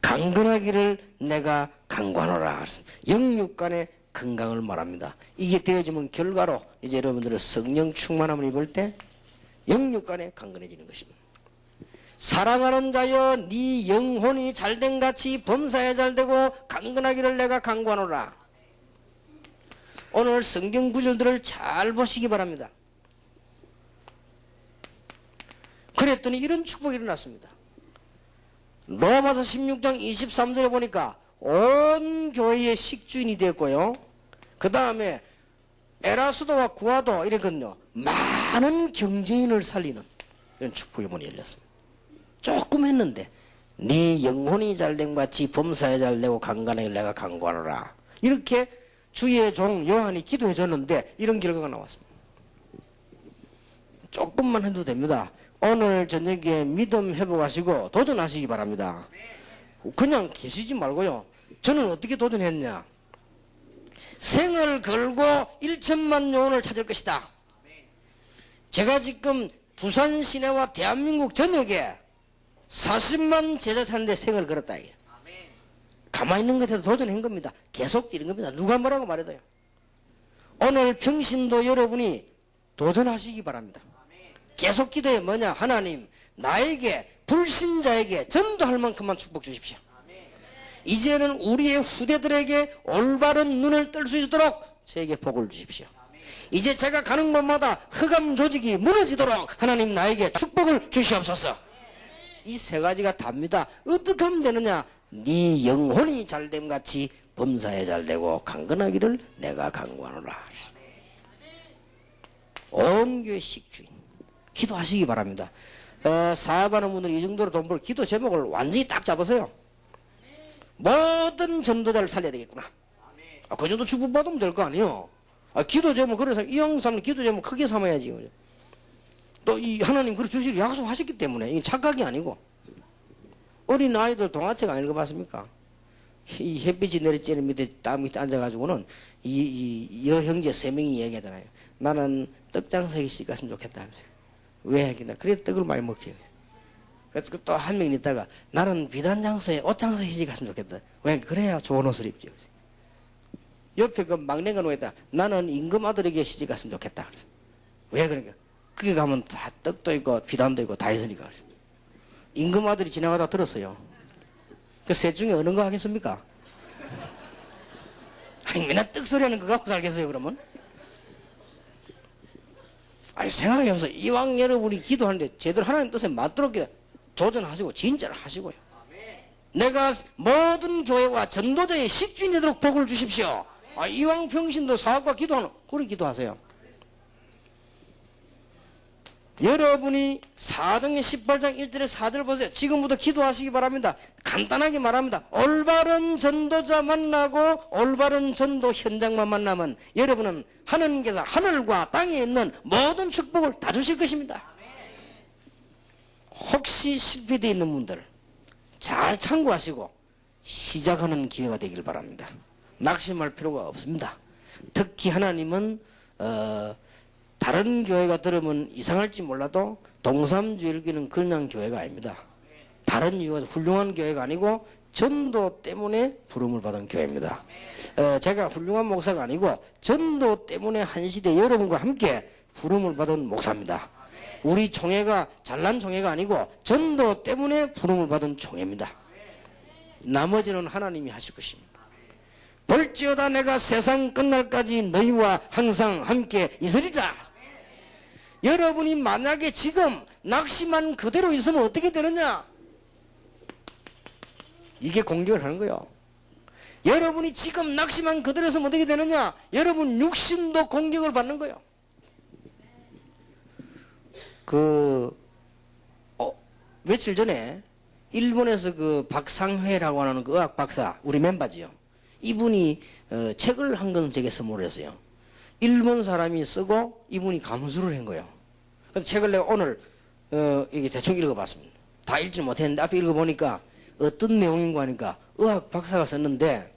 S1: 강건하기를 내가 간구하노라. 영육간의 건강을 말합니다. 이게 되어지면 결과로 이제 여러분들은 성령 충만함을 입을 때 영육간에 강건해지는 것입니다. 사랑하는 자여, 네 영혼이 잘된같이 범사에 잘되고 강건하기를 내가 간구하노라. 오늘 성경 구절들을 잘 보시기 바랍니다. 그랬더니 이런 축복이 일어났습니다. 로마서 16장 23절에 보니까 온 교회의 식주인이 되었고요. 그 다음에 에라스도와 구아도 이랬거든요. 많은 경제인을 살리는 이런 축복의 문이 열렸습니다. 조금 했는데 네 영혼이 잘됨같이 범사에 잘되고 강건하게 내가 간구하노라. 이렇게 주의 종 요한이 기도해 줬는데 이런 결과가 나왔습니다. 조금만 해도 됩니다. 오늘 저녁에 믿음 회복하시고 도전하시기 바랍니다. 그냥 계시지 말고요. 저는 어떻게 도전했냐? 생을 걸고 1천만 영혼을 찾을 것이다. 제가 지금 부산 시내와 대한민국 전역에 40만 제자 사는데 생을 걸었다. 가만히 있는 것에도 도전한 겁니다. 계속 뛰는 겁니다. 누가 뭐라고 말해도요. 오늘 평신도 여러분이 도전하시기 바랍니다. 계속 기도해. 뭐냐? 하나님, 나에게 불신자에게 전도할 만큼만 축복 주십시오. 이제는 우리의 후대들에게 올바른 눈을 뜰 수 있도록 저에게 복을 주십시오. 이제 제가 가는 곳마다 흑암 조직이 무너지도록 하나님 나에게 축복을 주시옵소서. 이 세 가지가 답니다. 어떻게 하면 되느냐? 네 영혼이 잘됨같이 범사에 잘되고 강건하기를 내가 간구하노라. 온 교회 식주인 기도하시기 바랍니다. 사업하는 분들이 이 정도로 돈 벌 기도 제목을 완전히 딱 잡으세요. 모든 전도자를 살려야 되겠구나. 그 정도 축복받으면 될 거 아니에요. 기도 제목, 그래서 이왕 삼는 기도 제목 크게 삼아야지. 또 이 하나님 그렇게 주시기로 약속하셨기 때문에 이게 착각이 아니고. 어린 아이들 동화책 안 읽어봤습니까? 이 햇빛이 내리쬐는 밑에 땀 밑에 앉아가지고는 이 여형제 3명이 얘기하잖아요. 나는 떡장사기 씨 갔으면 좋겠다 하면서. 왜 하겠나? 그래 떡을 많이 먹지. 그래서 또 한 명 있다가 나는 비단장소에 옷장사 시집 갔으면 좋겠다. 왜? 그래야 좋은 옷을 입지. 옆에 그 막내가 누워있다. 나는 임금 아들에게 시집 갔으면 좋겠다. 그래서. 왜 그러니까? 그게 가면 다 떡도 있고 비단도 있고 다 있으니까. 그래서. 임금 아들이 지나가다 들었어요. 그 셋 중에 어느 거 하겠습니까? 아니 맨날 떡소리 하는 거 갖고 살겠어요 그러면? 아니 생각해보세요. 이왕 여러분이 기도하는데 제대로 하나님 뜻에 맞도록 도전하시고 진짜로 하시고요. 내가 모든 교회와 전도자의 식주인이 되도록 복을 주십시오. 이왕 평신도 사업과 기도하는 그렇게 기도하세요. 여러분이 사도행전 18장 1절에 4절 보세요. 지금부터 기도하시기 바랍니다. 간단하게 말합니다. 올바른 전도자 만나고 올바른 전도 현장만 만나면 여러분은 하나님께서 하늘과 땅에 있는 모든 축복을 다 주실 것입니다. 혹시 실패되어 있는 분들 잘 참고하시고 시작하는 기회가 되길 바랍니다. 낙심할 필요가 없습니다. 특히 하나님은 다른 교회가 들으면 이상할지 몰라도 동삼주일교는 그냥 교회가 아닙니다. 다른 이유가 훌륭한 교회가 아니고 전도 때문에 부름을 받은 교회입니다. 제가 훌륭한 목사가 아니고 전도 때문에 한 시대 여러분과 함께 부름을 받은 목사입니다. 우리 총회가 잘난 총회가 아니고 전도 때문에 부름을 받은 총회입니다. 나머지는 하나님이 하실 것입니다. 볼지어다 내가 세상 끝날까지 너희와 항상 함께 있으리라. 여러분이 만약에 지금 낙심한 그대로 있으면 어떻게 되느냐? 이게 공격을 하는 거예요. 여러분이 지금 낙심한 그대로 있으면 어떻게 되느냐? 여러분 육신도 공격을 받는 거예요. 며칠 전에 일본에서 그 박상회라고 하는 그 의학 박사, 우리 멤버지요. 이분이 책을 한 권 제게 선물했어요. 일본 사람이 쓰고 이분이 감수를 한 거예요. 그래서 책을 내가 오늘 이렇게 대충 읽어봤습니다. 다 읽지 못했는데 앞에 읽어보니까 어떤 내용인가 하니까 의학 박사가 썼는데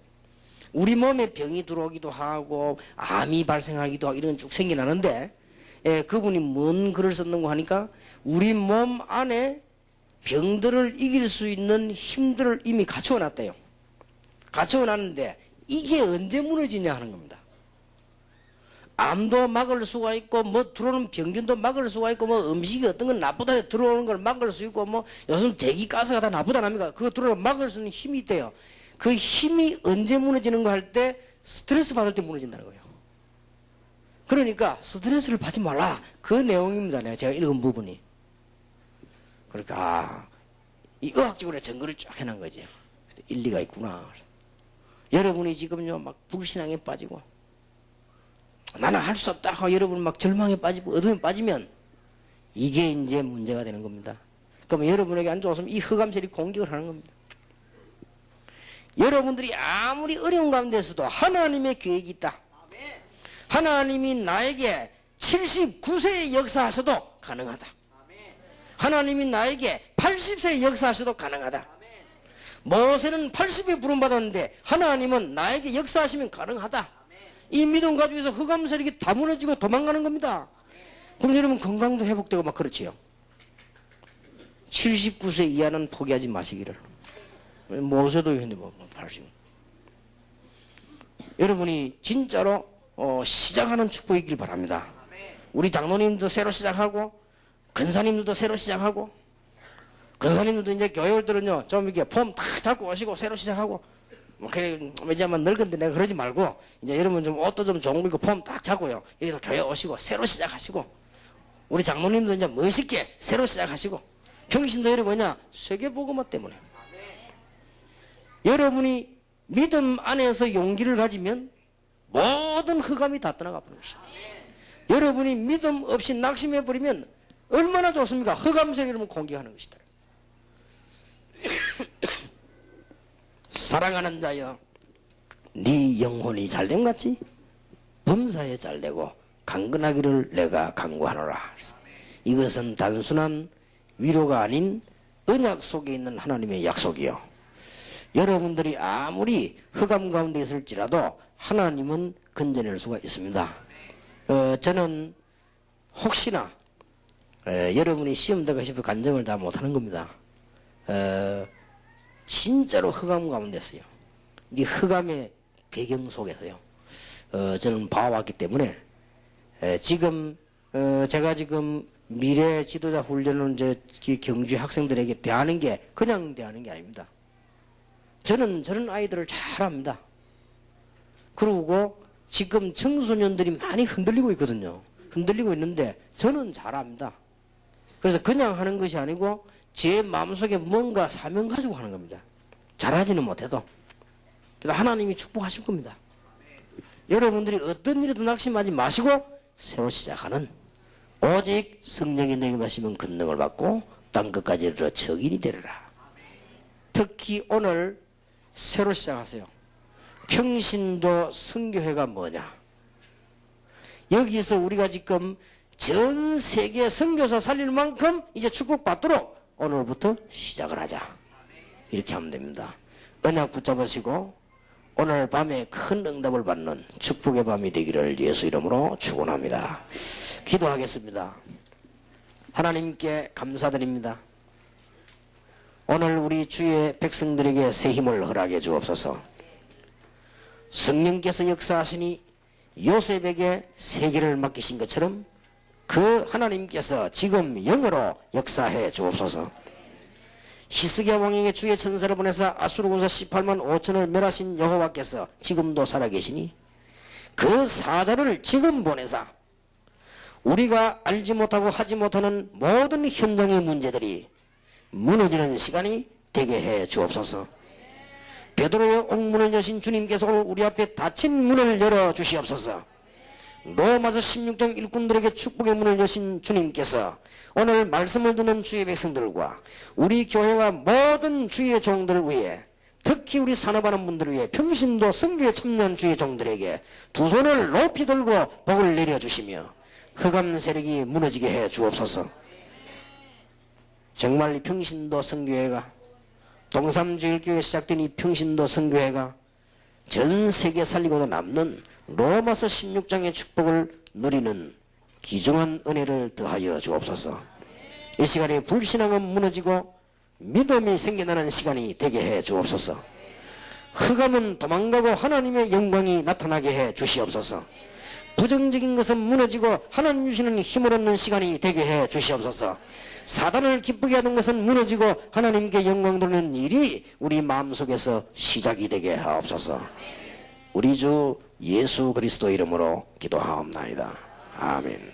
S1: 우리 몸에 병이 들어오기도 하고 암이 발생하기도 하고 이런 쭉 생겨나는데 그분이 뭔 글을 썼는가 하니까 우리 몸 안에 병들을 이길 수 있는 힘들을 이미 갖추어놨대요. 갖추어놨는데 이게 언제 무너지냐 하는 겁니다. 암도 막을 수가 있고 뭐 들어오는 병균도 막을 수가 있고 뭐 음식이 어떤 건 나쁘다 들어오는 걸 막을 수 있고 뭐 요즘 대기가스가 다 나쁘다랍니까? 그거 들어오면 막을 수 있는 힘이 있대요. 그 힘이 언제 무너지는가 할 때 스트레스 받을 때 무너진다는 거예요. 그러니까 스트레스를 받지 말라. 그 내용입니다. 제가 읽은 부분이. 그러니까 이 의학적으로 증거를 쫙 해놓은 거지. 일리가 있구나. 여러분이 지금요 막 불신앙에 빠지고 나는 할 수 없다 하고 여러분 막 절망에 빠지고 어둠에 빠지면 이게 이제 문제가 되는 겁니다. 그러면 여러분에게 안 좋았으면 이 흑암셀이 공격을 하는 겁니다. 여러분들이 아무리 어려운 가운데서도 하나님의 계획이 있다. 하나님이 나에게 79세의 역사하셔도 가능하다. 하나님이 나에게 80세의 역사하셔도 가능하다. 모세는 80에 부름받았는데 하나님은 나에게 역사하시면 가능하다. 이 믿음 가지고서 흑암세력이 다 무너지고 도망가는 겁니다. 그럼 여러분 건강도 회복되고 막 그렇지요. 79세 이하는 포기하지 마시기를. 모세도 했는데 뭐 80. 여러분이 진짜로 시작하는 축복이길 바랍니다. 우리 장로님도 새로 시작하고 근사님들도 새로 시작하고 근사님들도 이제 교회 올 때는요 좀 이렇게 폼 탁 잡고 오시고 새로 시작하고 뭐 그래 왜냐면 늙은데 내가 그러지 말고 이제 여러분 좀 옷도 좀 좋은 거 입고 폼 딱 잡고요 여기서 교회 오시고 새로 시작하시고 우리 장로님도 이제 멋있게 새로 시작하시고 평신도 여러분 뭐냐 세계복음화 때문에 여러분이 믿음 안에서 용기를 가지면 모든 흑암이 다 떠나가 버리는 것입니다. 여러분이 믿음 없이 낙심해 버리면 얼마나 좋습니까? 흑암세를 여러분 공격하는 것이다. 사랑하는 자여 네 영혼이 잘됨 같이 범사에 잘되고 강건하기를 내가 간구하노라. 이것은 단순한 위로가 아닌 언약 속에 있는 하나님의 약속이요. 여러분들이 아무리 흑암 가운데 있을지라도 하나님은 건져낼 수가 있습니다. 저는 혹시나 여러분이 시험 들어가시면 간증을 다 못하는 겁니다. 진짜로 흑암 가운데서요. 이 흑암의 배경 속에서요. 저는 봐왔기 때문에 지금 제가 지금 미래 지도자 훈련을 이제 경주 학생들에게 대하는 게 그냥 대하는 게 아닙니다. 저는 저런 아이들을 잘 압니다. 그리고 지금 청소년들이 많이 흔들리고 있거든요. 흔들리고 있는데 저는 잘 압니다. 그래서 그냥 하는 것이 아니고 제 마음속에 뭔가 사명 가지고 하는 겁니다. 잘하지는 못해도. 그래서 하나님이 축복하실 겁니다. 여러분들이 어떤 일에도 낙심하지 마시고 새로 시작하는 오직 성령이 너에게 마시면 권능을 받고 땅끝까지 이르러 증인이 되리라. 특히 오늘 새로 시작하세요. 평신도 선교회가 뭐냐? 여기서 우리가 지금 전 세계 선교사 살릴 만큼 이제 축복받도록 오늘부터 시작을 하자. 이렇게 하면 됩니다. 언약 붙잡으시고 오늘 밤에 큰 응답을 받는 축복의 밤이 되기를 예수 이름으로 축원합니다. 기도하겠습니다. 하나님께 감사드립니다. 오늘 우리 주의 백성들에게 새 힘을 허락해 주옵소서. 성령께서 역사하시니 요셉에게 세계를 맡기신 것처럼 그 하나님께서 지금 영으로 역사해 주옵소서. 히스기야 왕에게 주의 천사를 보내사 아수르 군사 18만 5천을 멸하신 여호와께서 지금도 살아계시니 그 사자를 지금 보내사 우리가 알지 못하고 하지 못하는 모든 현장의 문제들이 무너지는 시간이 되게 해 주옵소서. 베드로의 옥문을 여신 주님께서 오늘 우리 앞에 닫힌 문을 열어 주시옵소서. 로마서 16장 일꾼들에게 축복의 문을 여신 주님께서 오늘 말씀을 듣는 주의 백성들과 우리 교회와 모든 주의 종들을 위해, 특히 우리 산업하는 분들을 위해 평신도 선교에 참여한 주의 종들에게 두 손을 높이 들고 복을 내려주시며 흑암 세력이 무너지게 해 주옵소서. 정말 이 평신도 선교회가, 동삼제일교회 시작된 이 평신도 선교회가 전 세계 살리고도 남는 로마서 16장의 축복을 누리는 귀중한 은혜를 더하여 주옵소서. 이 시간에 불신앙은 무너지고 믿음이 생겨나는 시간이 되게 해 주옵소서. 흑암은 도망가고 하나님의 영광이 나타나게 해 주시옵소서. 부정적인 것은 무너지고 하나님 주시는 힘을 얻는 시간이 되게 해 주시옵소서. 사단을 기쁘게 하는 것은 무너지고 하나님께 영광 돌리는 일이 우리 마음속에서 시작이 되게 하옵소서. 우리 주 예수 그리스도 이름으로 기도하옵나이다. 아멘.